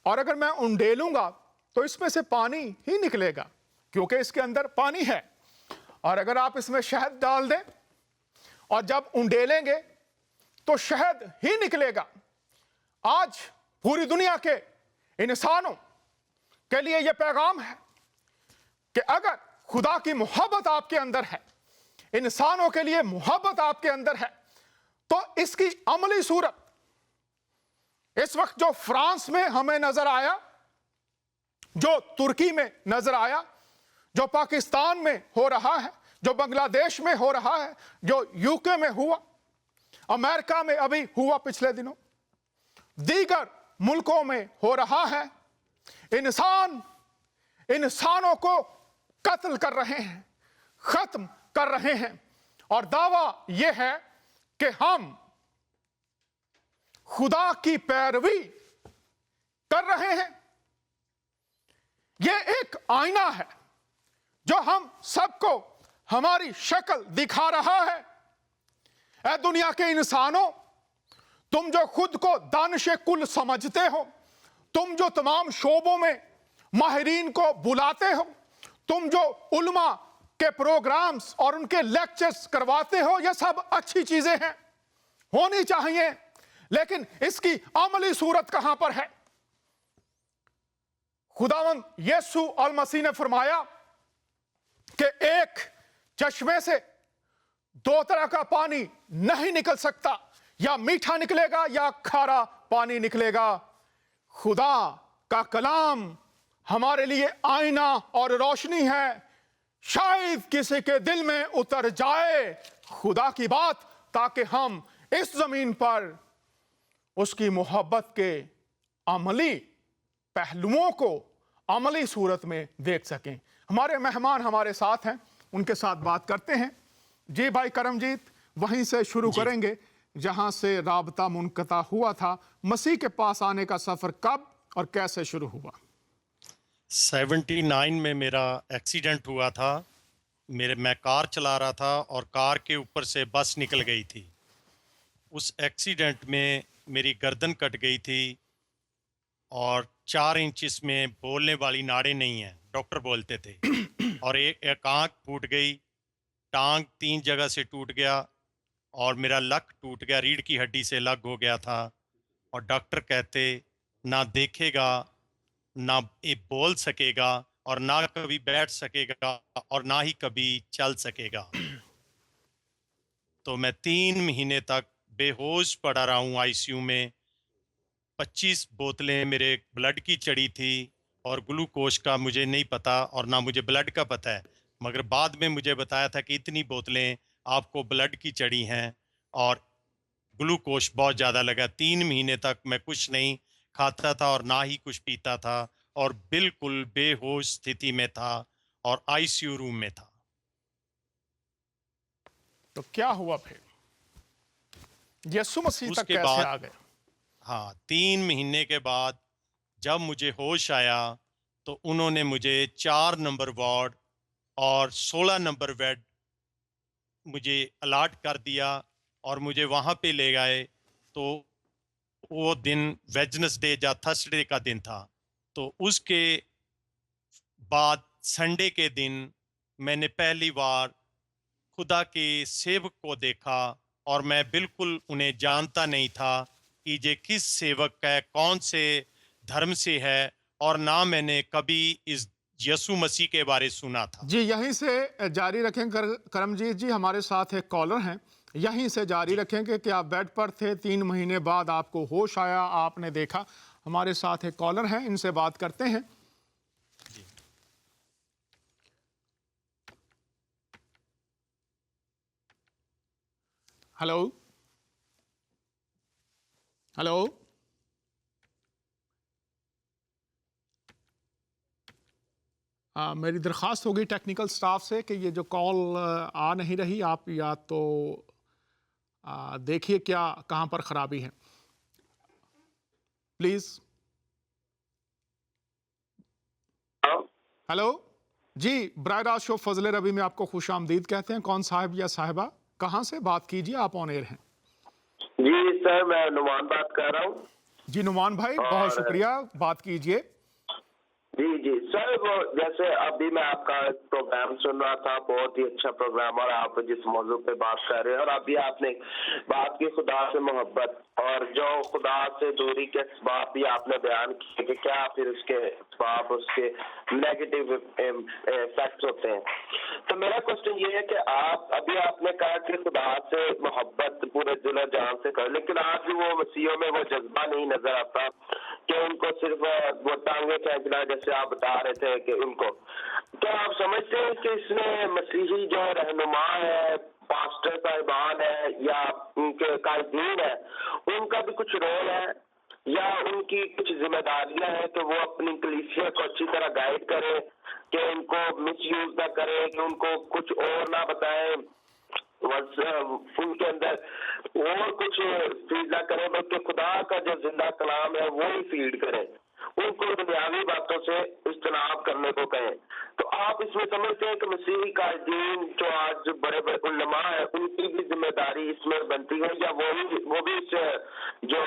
और अगर मैं उंडेलूंगा तो इसमें से पानी ही निकलेगा क्योंकि इसके अंदर पानी है। और अगर आप इसमें शहद डाल दें और जब उंडेलेंगे तो शहद ही निकलेगा। आज पूरी दुनिया के इंसानों के लिए यह पैगाम है कि अगर खुदा की मोहब्बत आपके अंदर है, इंसानों के लिए मोहब्बत आपके अंदर है, तो इसकी अमली सूरत इस वक्त जो फ्रांस में हमें नजर आया, जो तुर्की में नजर आया, जो पाकिस्तान में हो रहा है, जो बांग्लादेश में हो रहा है, जो यूके में हुआ, अमेरिका में अभी हुआ पिछले दिनों, दीगर मुल्कों में हो रहा है। इंसानों को कत्ल कर रहे हैं, खत्म कर रहे हैं, और दावा यह है कि हम खुदा की पैरवी कर रहे हैं। यह एक आईना है जो हम सबको हमारी शक्ल दिखा रहा है। ऐ दुनिया के इंसानों, तुम जो खुद को दानिश कुल समझते हो, तुम जो तमाम शोबों में माहिरीन को बुलाते हो, तुम जो उल्मा के प्रोग्राम्स और उनके लेक्चर्स करवाते हो, ये सब अच्छी चीजें हैं, होनी चाहिए, लेकिन इसकी अमली सूरत कहां पर है? खुदावंद यीशु अल मसीह ने फरमाया कि एक चश्मे से दो तरह का पानी नहीं निकल सकता, या मीठा निकलेगा या खारा पानी निकलेगा। खुदा का कलाम हमारे लिए आईना और रोशनी है। शायद किसी के दिल में उतर जाए खुदा की बात, ताकि हम इस जमीन पर उसकी मोहब्बत के अमली पहलुओं को अमली सूरत में देख सकें। हमारे मेहमान हमारे साथ हैं, उनके साथ बात करते हैं। जी भाई करमजीत, वहीं से शुरू करेंगे जहां से राबता मुनक़ता हुआ था। मसीह के पास आने का सफर कब और कैसे शुरू हुआ? 79 में मेरा एक्सीडेंट हुआ था। मैं कार चला रहा था और कार के ऊपर से बस निकल गई थी। उस एक्सीडेंट में मेरी गर्दन कट गई थी और 4 इंच इसमें बोलने वाली नाड़ें नहीं हैं, डॉक्टर बोलते थे। और एक आँख फूट गई, टांग 3 जगह से टूट गया और मेरा लक टूट गया, रीढ़ की हड्डी से लग हो गया था। और डॉक्टर कहते ना देखेगा, ना ये बोल सकेगा, और ना कभी बैठ सकेगा, और ना ही कभी चल सकेगा। तो मैं 3 महीने तक बेहोश पड़ा रहा हूँ आईसीयू में। 25 बोतलें मेरे ब्लड की चढ़ी थी, और ग्लूकोज का मुझे नहीं पता और ना मुझे ब्लड का पता है, मगर बाद में मुझे बताया था कि इतनी बोतलें आपको ब्लड की चढ़ी हैं और ग्लूकोज बहुत ज़्यादा लगा। 3 महीने तक मैं कुछ नहीं खाता था और ना ही कुछ पीता था, और बिल्कुल बेहोश स्थिति में था और आईसीयू रूम में था। तो क्या हुआ फिर? यीशु मसीह तक उसके कैसे बाद आ गए? हाँ, 3 महीने के बाद जब मुझे होश आया तो उन्होंने मुझे 4 नंबर वार्ड और 16 नंबर बेड मुझे अलाट कर दिया और मुझे वहाँ पे ले गए। तो वो दिन वेडनेसडे या थर्सडे का दिन था। तो उसके बाद संडे के दिन मैंने पहली बार खुदा के सेवक को देखा, और मैं बिल्कुल उन्हें जानता नहीं था कि ये किस सेवक है, कौन से धर्म से है, और ना मैंने कभी इस यीशु मसीह के बारे सुना था। जी, यहीं से जारी रखें करमजीत जी, हमारे साथ एक कॉलर हैं, यहीं से जारी रखेंगे कि आप बेड पर थे, 3 महीने बाद आपको होश आया, आपने देखा। हमारे साथ एक कॉलर हैं, इनसे बात करते हैं। हेलो हेलो, मेरी दरख्वास्त होगी टेक्निकल स्टाफ से कि ये जो कॉल आ नहीं रही, आप या तो देखिए क्या कहाँ पर ख़राबी है, प्लीज़। हेलो जी, ब्राय राज शो फजले रबी में आपको खुश आमदीद कहते हैं। कौन साहब या साहिबा, कहाँ से बात कीजिए, आप ऑन एयर हैं। जी सर, मैं नुमान बात कर रहा हूँ। जी नुमान भाई, बहुत शुक्रिया, बात कीजिए। जी जी सर, वो जैसे अभी मैं आपका प्रोग्राम सुन रहा था, बहुत ही अच्छा प्रोग्राम, और आप जिस मौजू पे बात कर रहे हैं, और अभी आपने बात की खुदा से मोहब्बत और जो खुदा से दूरी के बात भी आपने बयान किए कि क्या फिर उसके पाप, उसके नेगेटिव इफेक्ट्स होते हैं। तो मेरा क्वेश्चन ये है कि आपने कहा कि खुदा से मोहब्बत पूरे दिल और जान से करो, लेकिन आज भी वो मसीहों में वो जज्बा नहीं नजर आता कि उनको सिर्फ वो टांगे खींचना, जैसे आप बता रहे थे कि उनको, तो आप समझते हैं कि इसमें मसीही जो रहनुमा है, पास्टर साहिबान है या उनके कायदीन है, उनका भी कुछ रोल है या उनकी कुछ जिम्मेदारियां हैं कि वो अपनी कलीसिया को अच्छी तरह गाइड करें, कि उनको मिसयूज ना करें, कि उनको कुछ और ना बताएं, बस उनके अंदर और कुछ फीड ना करें, बल्कि खुदा का जो जिंदा कलाम है वो ही फीड करें, उनको दुनियावी बातों से इज्तनाब करने को कहें। तो आप इसमें समझते हैं कि मसीही कायदीन जो आज बड़े बड़े उलमा है, उनकी भी जिम्मेदारी इसमें बनती है, या वो भी इस जो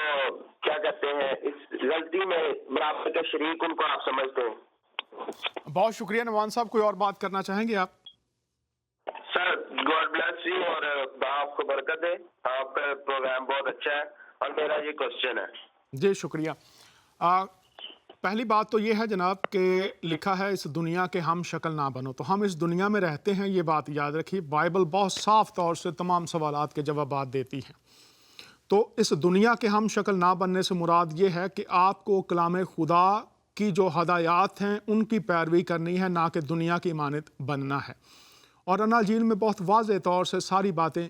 क्या कहते हैं इस गलती में बराबर के शरीक उनको आप समझते हैं? बहुत शुक्रिया नवान साहब, कोई और बात करना चाहेंगे आप? सर गॉड ब्लेस यू और आपको बरकत दे, आपका प्रोग्राम बहुत अच्छा है और मेरा ये क्वेश्चन है। जी शुक्रिया। पहली बात तो ये है जनाब कि लिखा है इस दुनिया के हम शक्ल ना बनो, तो हम इस दुनिया में रहते हैं, ये बात याद रखिए। बाइबल बहुत साफ तौर से तमाम सवालात के जवाबात देती है। तो इस दुनिया के हम शक्ल ना बनने से मुराद ये है कि आपको कलाम खुदा की जो हदायत हैं उनकी पैरवी करनी है, ना कि दुनिया की मानद बनना है। और अनाजील में बहुत वाज़ेह तौर से सारी बातें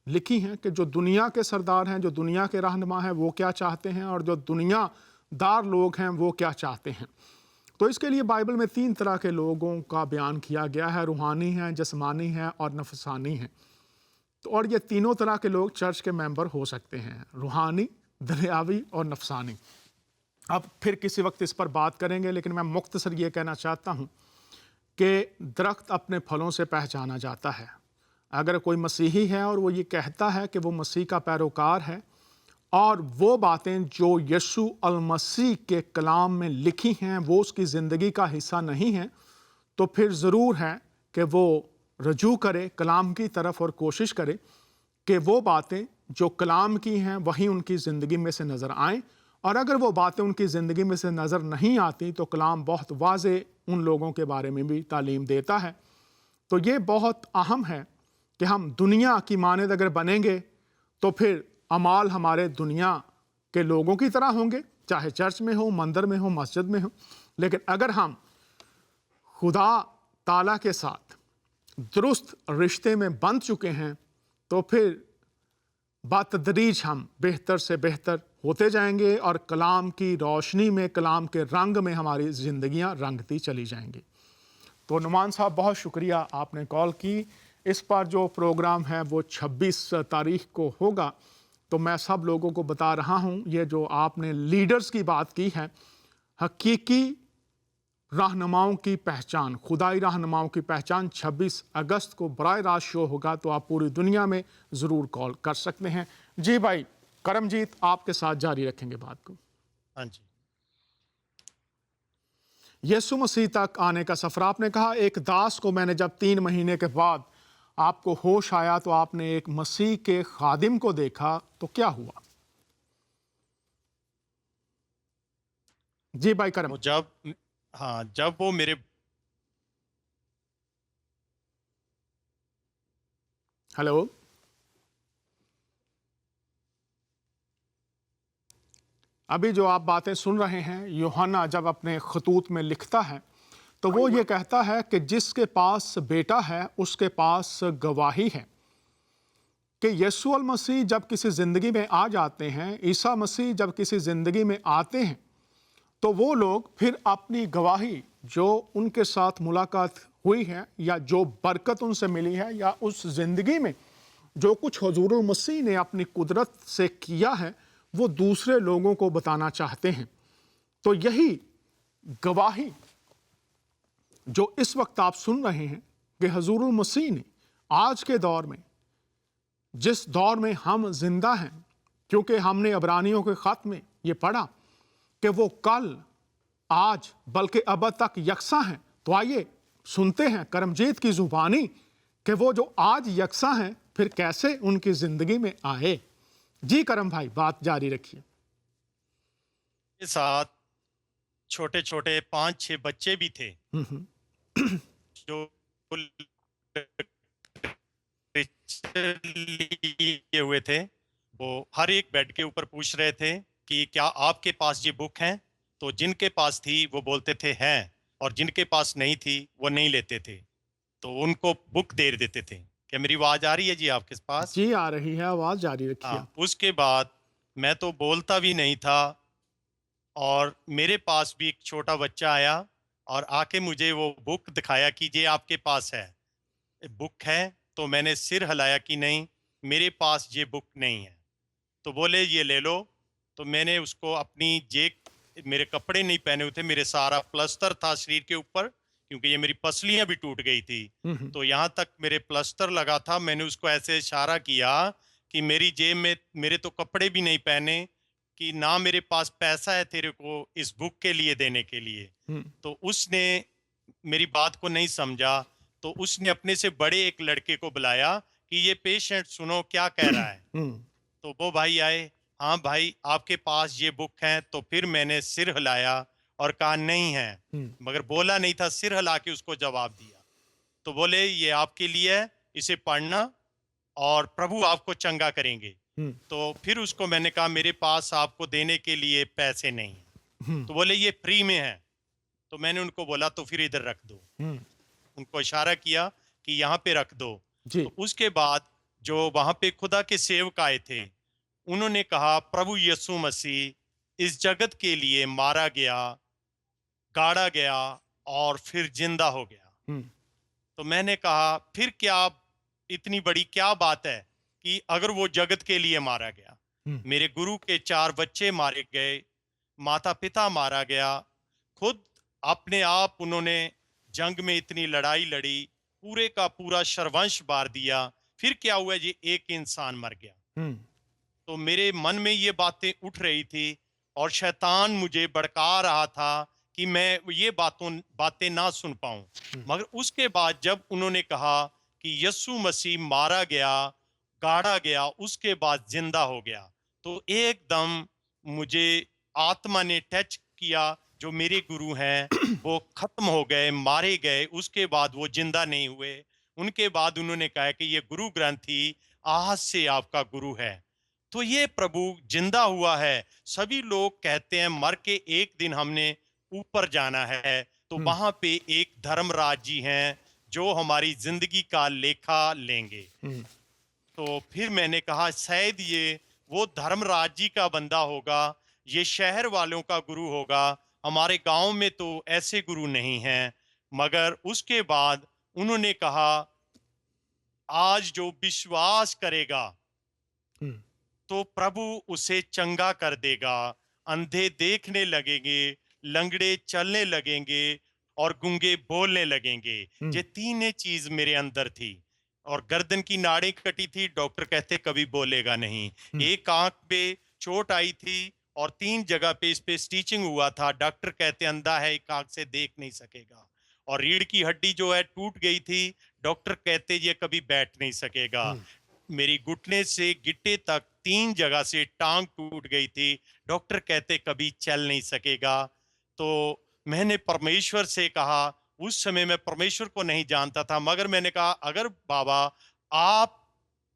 लिखी हैं कि जो दुनिया के सरदार हैं, जो दुनिया के रहनुमा हैं, वो क्या चाहते हैं, और जो दुनियादार लोग हैं वो क्या चाहते हैं। तो इसके लिए बाइबल में 3 तरह के लोगों का बयान किया गया है, रूहानी हैं, जिस्मानी हैं और नफसानी हैं। तो और ये तीनों तरह के लोग चर्च के मेंबर हो सकते हैं, रूहानी, दुनियावी और नफसानी। अब फिर किसी वक्त इस पर बात करेंगे, लेकिन मैं मुख्तसर ये कहना चाहता हूँ कि दरख्त अपने फलों से पहचाना जाता है। अगर कोई मसीही है और वो ये कहता है कि वो मसीह का पैरोकार है और वो बातें जो यीशु अल मसीह के कलाम में लिखी हैं वो उसकी ज़िंदगी का हिस्सा नहीं है, तो फिर ज़रूर है कि वो रजू करे कलाम की तरफ और कोशिश करे कि वो बातें जो कलाम की हैं वही उनकी ज़िंदगी में से नज़र आएँ। और अगर वो बातें उनकी ज़िंदगी में से नज़र नहीं आती तो कलाम बहुत वाज़ेह उन लोगों के बारे में भी तालीम देता है। तो ये बहुत अहम है कि हम दुनिया की मानद अगर बनेंगे तो फिर अमाल हमारे दुनिया के लोगों की तरह होंगे, चाहे चर्च में हो, मंदिर में हो, मस्जिद में हो। लेकिन अगर हम खुदा ताला के साथ दुरुस्त रिश्ते में बंध चुके हैं तो फिर बातदरीज हम बेहतर से बेहतर होते जाएंगे और कलाम की रोशनी में, कलाम के रंग में हमारी ज़िंदगियां रंगती चली जाएंगी। तो नुमान साहब बहुत शुक्रिया, आपने कॉल की। इस पर जो प्रोग्राम है वो 26 तारीख को होगा। तो मैं सब लोगों को बता रहा हूँ, ये जो आपने लीडर्स की बात की है, हकीकी रहनुमाओं की पहचान, खुदाई रहनुमाओं की पहचान 26 अगस्त को बराह रास्त शो होगा। तो आप पूरी दुनिया में ज़रूर कॉल कर सकते हैं। जी भाई करमजीत, आपके साथ जारी रखेंगे बात को। हाँ जी। यीशु मसीह तक आने का सफ़र, आपने कहा एक दास को मैंने जब 3 महीने के बाद आपको होश आया तो आपने एक मसीह के खादिम को देखा, तो क्या हुआ? जी भाई करम। जब वो मेरे हेलो, अभी जो आप बातें सुन रहे हैं, यूहन्ना जब अपने खतूत में लिखता है तो वो ये कहता है कि जिसके पास बेटा है उसके पास गवाही है। कि यीशु अल मसीह जब किसी ज़िंदगी में आ जाते हैं, ईसा मसीह जब किसी ज़िंदगी में आते हैं, तो वो लोग फिर अपनी गवाही जो उनके साथ मुलाकात हुई है या जो बरकत उनसे मिली है या उस ज़िंदगी में जो कुछ हुज़ूरुल मसीह ने अपनी कुदरत से किया है, वो दूसरे लोगों को बताना चाहते हैं। तो यही गवाही जो इस वक्त आप सुन रहे हैं कि हुज़ूरुल मसीह ने आज के दौर में, जिस दौर में हम जिंदा हैं, क्योंकि हमने अबरानियों के ख़त में ये पढ़ा कि वो कल, आज, बल्कि अब तक यकसा हैं। तो आइए सुनते हैं करमजीत की ज़ुबानी कि वो जो आज यकसा हैं फिर कैसे उनकी ज़िंदगी में आए। जी करम भाई, बात जारी रखिए। के साथ छोटे छोटे 5-6 बच्चे भी थे जो लिए हुए थे। वो हर एक बेड के ऊपर पूछ रहे थे कि क्या आपके पास ये बुक है। तो जिनके पास थी वो बोलते थे हैं, और जिनके पास नहीं थी वो नहीं लेते थे, तो उनको बुक दे देते थे। क्या मेरी आवाज आ रही है जी आपके पास? जी आ रही है, आवाज जारी रखिए हाँ, आप। उसके बाद मैं तो बोलता भी नहीं था, और मेरे पास भी एक छोटा बच्चा आया और आके मुझे वो बुक दिखाया कि ये आपके पास है, बुक है। तो मैंने सिर हिलाया कि नहीं, मेरे पास ये बुक नहीं है। तो बोले ये ले लो। तो मैंने उसको अपनी मेरे कपड़े नहीं पहने हुए थे, मेरे सारा प्लास्टर था शरीर के ऊपर, क्योंकि ये मेरी पसलियां भी टूट गई थी। तो यहाँ तक मेरे प्लास्टर लगा था। मैंने उसको ऐसे इशारा किया कि मेरी जेब में मेरे तो कपड़े भी नहीं पहने, कि ना मेरे पास पैसा है तेरे को इस बुक के लिए देने के लिए। तो उसने मेरी बात को नहीं समझा। तो उसने अपने से बड़े एक लड़के को बुलाया कि ये पेशेंट सुनो क्या कह रहा है। तो वो भाई आए, हाँ भाई आपके पास ये बुक है। तो फिर मैंने सिर हिलाया और कहा नहीं है, मगर बोला नहीं था, सिर हिला के उसको जवाब दिया। तो बोले ये आपके लिए है, इसे पढ़ना और प्रभु आपको चंगा करेंगे। तो फिर उसको मैंने कहा मेरे पास आपको देने के लिए पैसे नहीं है। तो बोले ये फ्री में है। तो मैंने उनको बोला तो फिर इधर रख दो, उनको इशारा किया कि यहाँ पे रख दो। जी। तो उसके बाद जो वहां पे खुदा के सेवक आए थे, उन्होंने कहा प्रभु यीशु मसीह इस जगत के लिए मारा गया, गाड़ा गया और फिर जिंदा हो गया। तो मैंने कहा फिर क्या, इतनी बड़ी क्या बात है कि अगर वो जगत के लिए मारा गया। मेरे गुरु के 4 बच्चे मारे गए, माता पिता मारा गया, खुद अपने आप उन्होंने जंग में इतनी लड़ाई लड़ी, पूरे का पूरा सर्वंश बार दिया, फिर क्या हुआ ये एक इंसान मर गया। तो मेरे मन में ये बातें उठ रही थी और शैतान मुझे भड़का रहा था कि मैं ये बातें ना सुन पाऊं। मगर उसके बाद जब उन्होंने कहा कि यीशु मसीह मारा गया, गाड़ा गया, उसके बाद जिंदा हो गया, तो एकदम मुझे आत्मा ने टच किया। जो मेरे गुरु हैं वो खत्म हो गए, मारे गए, उसके बाद वो जिंदा नहीं हुए। उनके बाद उन्होंने कहा कि ये गुरु ग्रंथी आज से आपका गुरु है। तो ये प्रभु जिंदा हुआ है। सभी लोग कहते हैं मर के एक दिन हमने ऊपर जाना है, तो वहां पे एक धर्मराज जी हैं जो हमारी जिंदगी का लेखा लेंगे। तो फिर मैंने कहा शायद ये वो धर्मराज जी का बंदा होगा, ये शहर वालों का गुरु होगा, हमारे गांव में तो ऐसे गुरु नहीं हैं। मगर उसके बाद उन्होंने कहा आज जो विश्वास करेगा तो प्रभु उसे चंगा कर देगा, अंधे देखने लगेंगे, लंगड़े चलने लगेंगे और गूंगे बोलने लगेंगे। ये तीन चीज मेरे अंदर थी। और गर्दन की नाड़ी कटी थी, डॉक्टर कहते कभी बोलेगा नहीं। एक आंख पे चोट आई थी और 3 जगह पे इस पे स्टिचिंग हुआ था, डॉक्टर कहते अंधा है, एक आंख से देख नहीं सकेगा। और रीढ़ की हड्डी जो है टूट गई थी, डॉक्टर कहते ये कभी बैठ नहीं सकेगा। मेरी घुटने से गिट्टे तक 3 जगह से टांग टूट गई थी, डॉक्टर कहते कभी चल नहीं सकेगा। तो मैंने परमेश्वर से कहा, उस समय मैं परमेश्वर को नहीं जानता था, मगर मैंने कहा अगर बाबा आप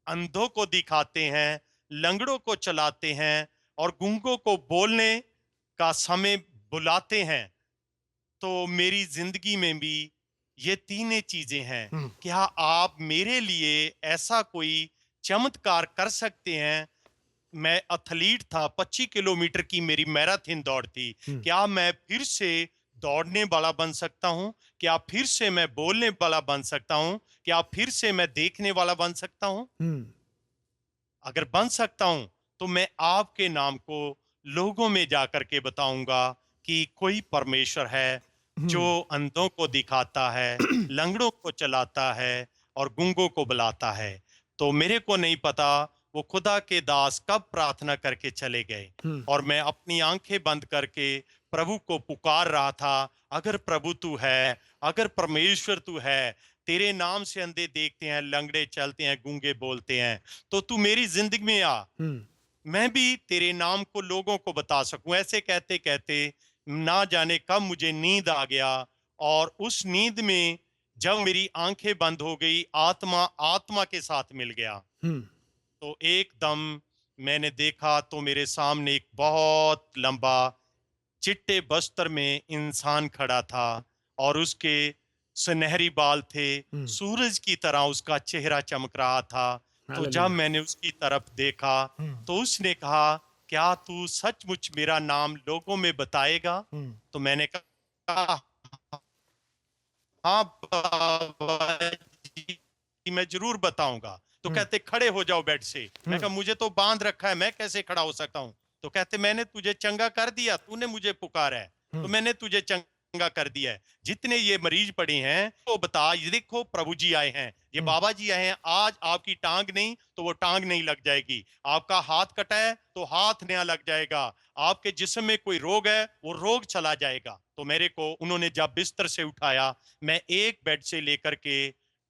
अंधों को दिखाते हैं, लंगड़ों को चलाते हैं और गूंगों को बोलने का समय बुलाते हैं, तो मेरी जिंदगी में भी ये तीनों चीजें हैं। क्या आप मेरे लिए ऐसा कोई चमत्कार कर सकते हैं? मैं एथलीट था, 25 किलोमीटर की मेरी मैराथन दौड़ थी। क्या मैं फिर से दौड़ने वाला बन सकता हूं? क्या फिर से मैं बोलने वाला बन सकता हूं? क्या फिर से मैं देखने वाला बन सकता हूं? अगर बन सकता हूं तो मैं आपके नाम को लोगों में जाकर के बताऊंगा कि कोई परमेश्वर है जो अंधों को दिखाता है, लंगड़ों को चलाता है और गूंगों को बुलाता है। तो मेरे को नहीं पता वो खुदा के दास कब प्रार्थना करके चले गए, और मैं अपनी आंखें बंद करके प्रभु को पुकार रहा था, अगर प्रभु तू है, अगर परमेश्वर तू है, तेरे नाम से अंधे देखते हैं, लंगड़े चलते हैं, गूंगे बोलते हैं, तो तू मेरी जिंदगी में आ, मैं भी तेरे नाम को लोगों को बता सकूं। ऐसे कहते कहते ना जाने कब मुझे नींद आ गया, और उस नींद में जब मेरी आंखें बंद हो गई, आत्मा आत्मा के साथ मिल गया। तो एकदम मैंने देखा तो मेरे सामने एक बहुत लंबा चिट्टे बस्तर में इंसान खड़ा था, और उसके सुनहरी बाल थे, सूरज की तरह उसका चेहरा चमक रहा था। तो जब मैंने उसकी तरफ देखा तो उसने कहा, क्या तू सचमुच मेरा नाम लोगों में बताएगा? तो मैंने कहा, हाँ बाबा जी, मैं जरूर बताऊंगा। तो कहते, खड़े हो जाओ बेड से। मैं कहा, मुझे तो बांध रखा है, मैं कैसे खड़ा हो सकता हूँ? तो कहते, मैंने तुझे चंगा कर दिया, तूने मुझे पुकारा है तो मैंने तुझे चंगा कर दिया है। जितने ये मरीज पड़े हैं तो बता, ये देखो प्रभु जी आए हैं, ये बाबा जी आए हैं, आज आपकी टांग नहीं तो वो टांग नहीं लग जाएगी, आपका हाथ कटा है तो हाथ नया लग जाएगा, आपके जिस्म में कोई रोग है वो रोग चला जाएगा। तो मेरे को उन्होंने जब बिस्तर से उठाया, मैं एक बेड से लेकर के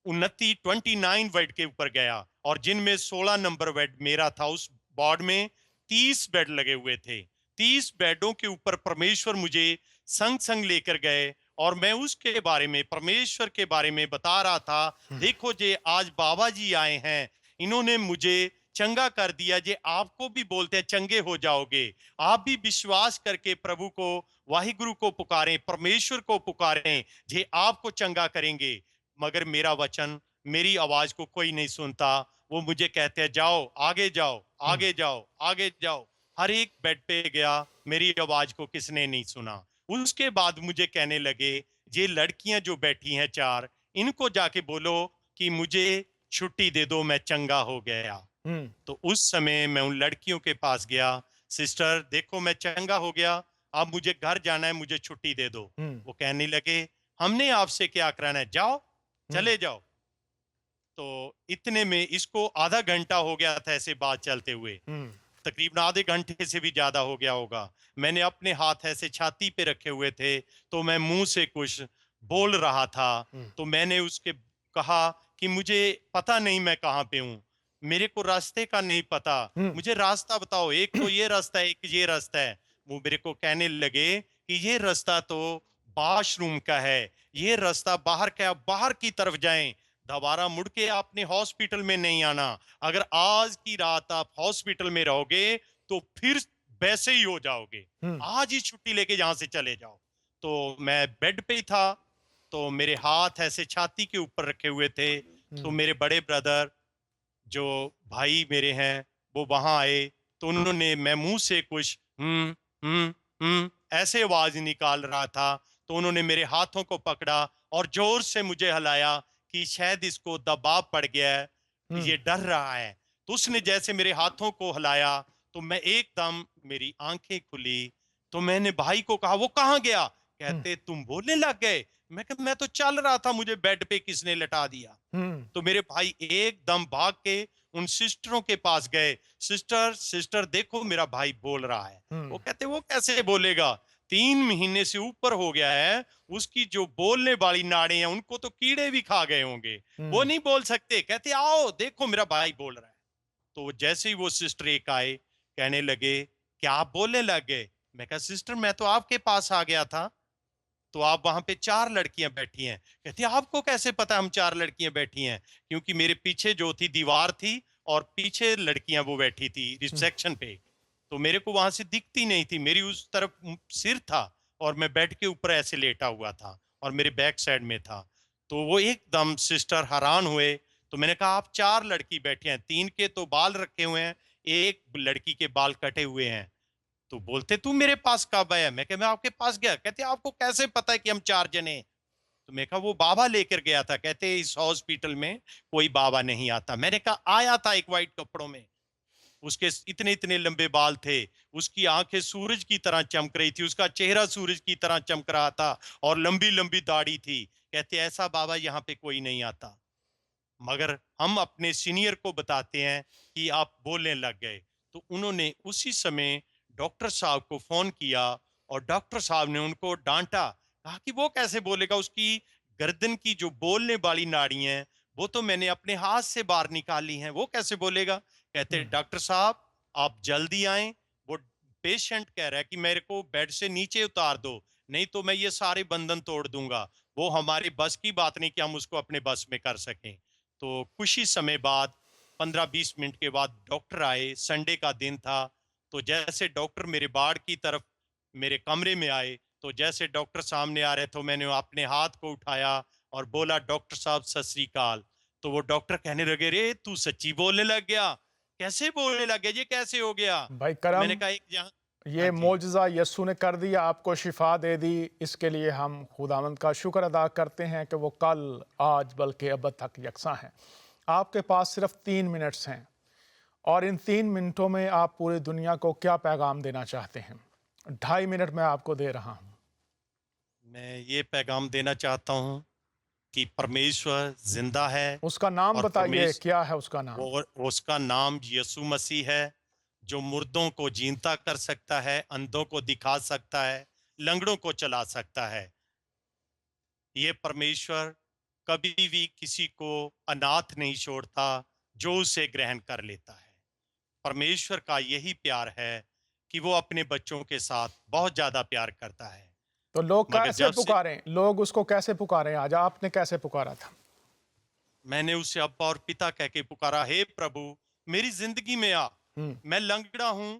29 बेड के ऊपर गया, और जिनमें 16 नंबर बेड मेरा था, उस वार्ड में 30 बेड लगे हुए थे। 30 बेडों के ऊपर परमेश्वर मुझे संग संग लेकर गए, और मैं उसके बारे में, परमेश्वर के बारे में बता रहा था। देखो जे आज बाबा जी आए हैं, इन्होंने मुझे चंगा कर दिया, जे आपको भी बोलते हैं चंगे हो जाओगे। आप भी विश्वास करके प्रभु को, वाहिगुरु को पुकारें, परमेश्वर को पुकारें, जे आपको चंगा करेंगे। मगर मेरा वचन, मेरी आवाज को कोई नहीं सुनता। वो मुझे कहते हैं, जाओ आगे जाओ, आगे जाओ, आगे जाओ। हर एक बेड पे गया, मेरी आवाज को किसने नहीं सुना। उसके बाद मुझे कहने लगे, ये लड़कियां जो बैठी हैं 4, इनको जाके बोलो कि मुझे छुट्टी दे दो, मैं चंगा हो गया। तो उस समय मैं उन लड़कियों के पास गया, सिस्टर देखो मैं चंगा हो गया, अब मुझे घर जाना है, मुझे छुट्टी दे दो। वो कहने लगे, हमने आपसे क्या कराना है, जाओ चले जाओ। तो इतने में इसको आधा घंटा हो गया था ऐसे बात चलते हुए, तकरीबन आधे घंटे से भी ज्यादा हो गया होगा। मैंने अपने हाथ ऐसे छाती पे रखे हुए थे, तो मैं मुंह से कुछ बोल रहा था। तो मैंने उसके कहा कि मुझे पता नहीं मैं कहाँ पे हूँ, मेरे को रास्ते का नहीं पता, मुझे रास्ता बताओ, एक तो ये रास्ता है, एक ये रास्ता है। वो मेरे को कहने लगे कि ये रास्ता तो वॉशरूम का है, ये रास्ता बाहर का, बाहर की तरफ जाएं, दोबारा मुड़ के आपने हॉस्पिटल में नहीं आना। अगर आज की रात आप हॉस्पिटल में रहोगे तो फिर वैसे ही हो जाओगे, आज ही छुट्टी लेके यहां से चले जाओ। तो मैं बेड पे ही था, तो मेरे हाथ ऐसे छाती के ऊपर रखे हुए थे। तो मेरे बड़े ब्रदर, जो भाई मेरे हैं, वो वहां आए। तो उन्होंने, मैं मुंह से कुछ ऐसे आवाज निकाल रहा था, तो उन्होंने मेरे हाथों को पकड़ा और जोर से मुझे हिलाया कि शायद इसको दबाव पड़ गया है, ये डर रहा है। तो उसने जैसे मेरे हाथों को हिलाया तो मैं एकदम, मेरी आंखें खुली। तो मैंने भाई को कहा, वो कहाँ गया? कहते, तुम बोलने लग गए। मैं कहा, मैं तो चल रहा था, मुझे बेड पे किसने लटा दिया? तो मेरे भाई एकदम भाग के उन सिस्टरों के पास गए, सिस्टर सिस्टर देखो मेरा भाई बोल रहा है। वो कहते, वो कैसे बोलेगा, 3 महीने से ऊपर हो गया है, उसकी जो बोलने वाली नाड़ें हैं उनको तो कीड़े भी खा गए होंगे, वो नहीं बोल सकते। कहते, आओ देखो मेरा भाई बोल रहा है। तो जैसे ही वो सिस्टर एक आए, कहने लगे, क्या आप बोलने लग गए? मैं कहा, सिस्टर मैं तो आपके पास आ गया था, तो आप वहां पे 4 लड़कियां बैठी हैं। कहती, आपको कैसे पता हम 4 लड़कियां बैठी हैं? क्योंकि मेरे पीछे जो थी दीवार थी, और पीछे लड़कियां वो बैठी थी रिसेप्शन पे, तो मेरे को वहां से दिखती नहीं थी, मेरी उस तरफ सिर था, और मैं बेड के ऊपर ऐसे लेटा हुआ था, और मेरे बैक साइड में था। तो वो एकदम सिस्टर हैरान हुए। तो मैंने कहा, आप 4 लड़की बैठी हैं, 3 के तो बाल रखे हुए हैं, एक लड़की के बाल कटे हुए हैं। तो बोलते, तू मेरे पास कब आया? मैं कहा, मैं आपके पास गया। कहते, आपको कैसे पता है कि हम 4 जने हैं? तो मैं कहा, वो बाबा लेकर गया था। कहते, इस हॉस्पिटल में कोई बाबा नहीं आता। मैंने कहा, आया था एक वाइट कपड़ों में, उसके इतने इतने लंबे बाल थे, उसकी आंखें सूरज की तरह चमक रही थी, उसका चेहरा सूरज की तरह चमक रहा था, और लंबी लंबी दाढ़ी थी। कहते, ऐसा बाबा यहाँ पे कोई नहीं आता। मगर हम अपने सीनियर को बताते हैं कि आप बोलने लग गए। तो उन्होंने उसी समय डॉक्टर साहब को फोन किया, और डॉक्टर साहब ने उनको डांटा, कहा कि वो कैसे बोलेगा, उसकी गर्दन की जो बोलने वाली नाड़ी हैं वो तो मैंने अपने हाथ से बाहर निकाली हैं, वो कैसे बोलेगा? कहते, डॉक्टर साहब आप जल्दी आए, वो पेशेंट कह रहा है कि मेरे को बेड से नीचे उतार दो, नहीं तो मैं ये सारे बंधन तोड़ दूंगा। वो हमारे बस की बात नहीं कि हम उसको अपने बस में कर सकें। तो कुछ ही समय बाद 15-20 मिनट के बाद डॉक्टर आए, संडे का दिन था। तो जैसे डॉक्टर मेरे वार्ड की तरफ मेरे कमरे में आए, तो जैसे डॉक्टर सामने आ रहे तो मैंने अपने हाथ को उठाया और बोला, डॉक्टर साहब सत श्री अकाल। तो वो डॉक्टर कहने लगे, रे तू सच्ची बोलने लग गया, कैसे बोलने लग गया, ये कैसे हो गया? भाई करम, मैंने कहा एक यहाँ। ये हाँ जी। मोजज़ा यस्सु ने कर दिया, आपको शिफा दे दी। इसके लिए हम खुदावंद का शुक्र अदा करते हैं कि वो कल, आज, बल्कि अब तक यकसा हैं। आपके पास सिर्फ 3 मिनट्स हैं और इन 3 मिनटों में आप पूरी दुनिया को क्या पैगाम देना चाहते हैं? 2.5 मिनट मैं आपको दे रहा हूं। मैं ये पैगाम देना चाहता हूँ कि परमेश्वर जिंदा है। उसका नाम और बताइए, क्या है उसका नाम? और उसका नाम यीशु मसीह है, जो मुर्दों को जीता कर सकता है, अंधों को दिखा सकता है, लंगड़ों को चला सकता है। ये परमेश्वर कभी भी किसी को अनाथ नहीं छोड़ता, जो उसे ग्रहण कर लेता है। परमेश्वर का यही प्यार है कि वो अपने बच्चों के साथ बहुत ज्यादा प्यार करता है। तो लोग मगर कैसे जब से पुकारें? लोग उसको कैसे पुकारें? आज आपने कैसे पुकारा था? मैंने उसे अब्बा और पिता कह के पुकारा, हे प्रभु मेरी जिंदगी में आ, मैं लंगड़ा हूं,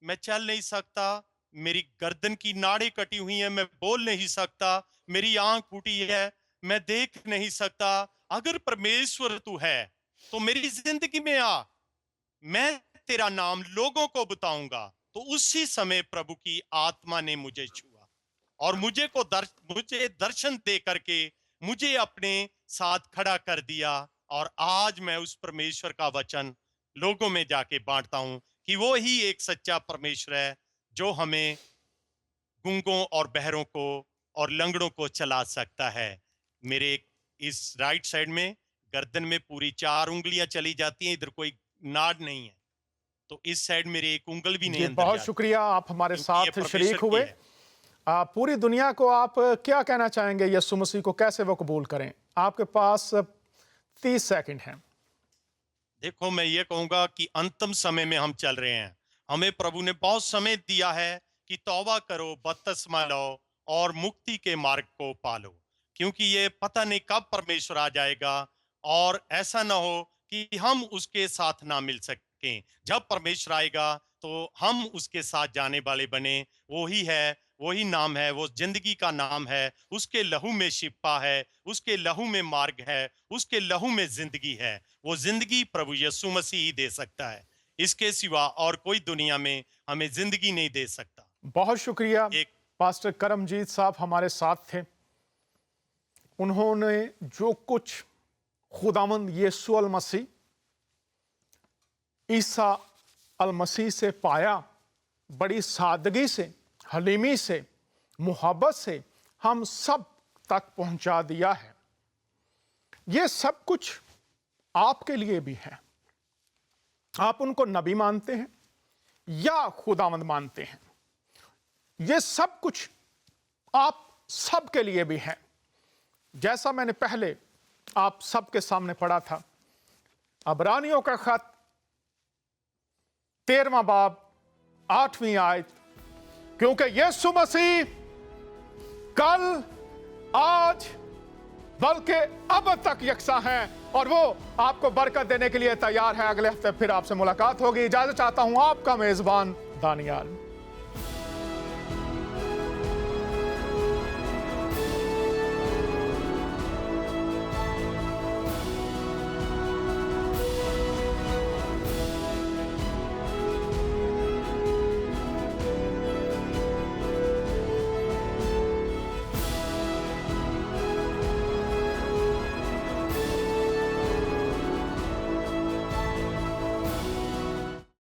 मैं चल नहीं सकता, मेरी गर्दन की नाड़ें कटी हुई हैं, मैं बोल नहीं सकता, मेरी आंख फूटी है, मैं देख नहीं सकता। अगर परमेश्वर तू है तो मेरी जिंदगी में आ, मैं तेरा नाम लोगों को बताऊंगा। तो उसी समय प्रभु की आत्मा ने मुझे छुआ और मुझे दर्शन दे करके मुझे अपने साथ खड़ा कर दिया। और आज मैं उस परमेश्वर का वचन लोगों में जाके बांटता हूं कि वो ही एक सच्चा परमेश्वर है, जो हमें गूंगों और बहरों को और लंगड़ों को चला सकता है। मेरे इस राइट साइड में गर्दन में पूरी 4 उंगलियां चली जाती हैं, इधर कोई नाड़ नहीं है, तो इस साइड मेरी एक उंगल भी नहीं जी, अंदर बहुत जाती, शुक्रिया, आप हमारे क्योंकि ये साथ परमेश्वर शरीक की हुए। है। पूरी दुनिया को आप क्या कहना चाहेंगे? यीशु मसीह को कैसे वो कबूल करें? आपके पास 30 सेकंड हैं। देखो, मैं ये कहूंगा कि अंतिम समय में हम चल रहे हैं। हमें प्रभु ने बहुत समय दिया है कि तौबा करो, बपतिस्मा लो और मुक्ति के मार्ग को पालो, क्योंकि ये पता नहीं कब परमेश्वर आ जाएगा और ऐसा ना हो कि हम उसके साथ ना मिल सकें। जब परमेश्वर आएगा तो हम उसके साथ जाने वाले बने। वही है, वही नाम है, वो जिंदगी का नाम है। उसके लहू में शिफा है, उसके लहू में मार्ग है, उसके लहू में जिंदगी है। वो जिंदगी प्रभु यीशु मसीह ही दे सकता है, इसके सिवा और कोई दुनिया में हमें जिंदगी नहीं दे सकता। बहुत शुक्रिया। एक पास्टर करमजीत साहब हमारे साथ थे। उन्होंने जो कुछ खुदावंद यीशु अल मसीह, ईसा अल मसीह से पाया, बड़ी सादगी से, हलीमी से, मोहब्बत से हम सब तक पहुंचा दिया है। ये सब कुछ आपके लिए भी है। आप उनको नबी मानते हैं या खुदावंद मानते हैं, ये सब कुछ आप सबके लिए भी है। जैसा मैंने पहले आप सबके सामने पढ़ा था, अबरानियों का खत 13वां बाब 8वीं आयत, क्योंकि यीशु मसीह कल, आज, बल्कि अब तक यकसा हैं और वो आपको बरकत देने के लिए तैयार है। अगले हफ्ते फिर आपसे मुलाकात होगी। इजाजत चाहता हूं, आपका मेजबान दानियाल।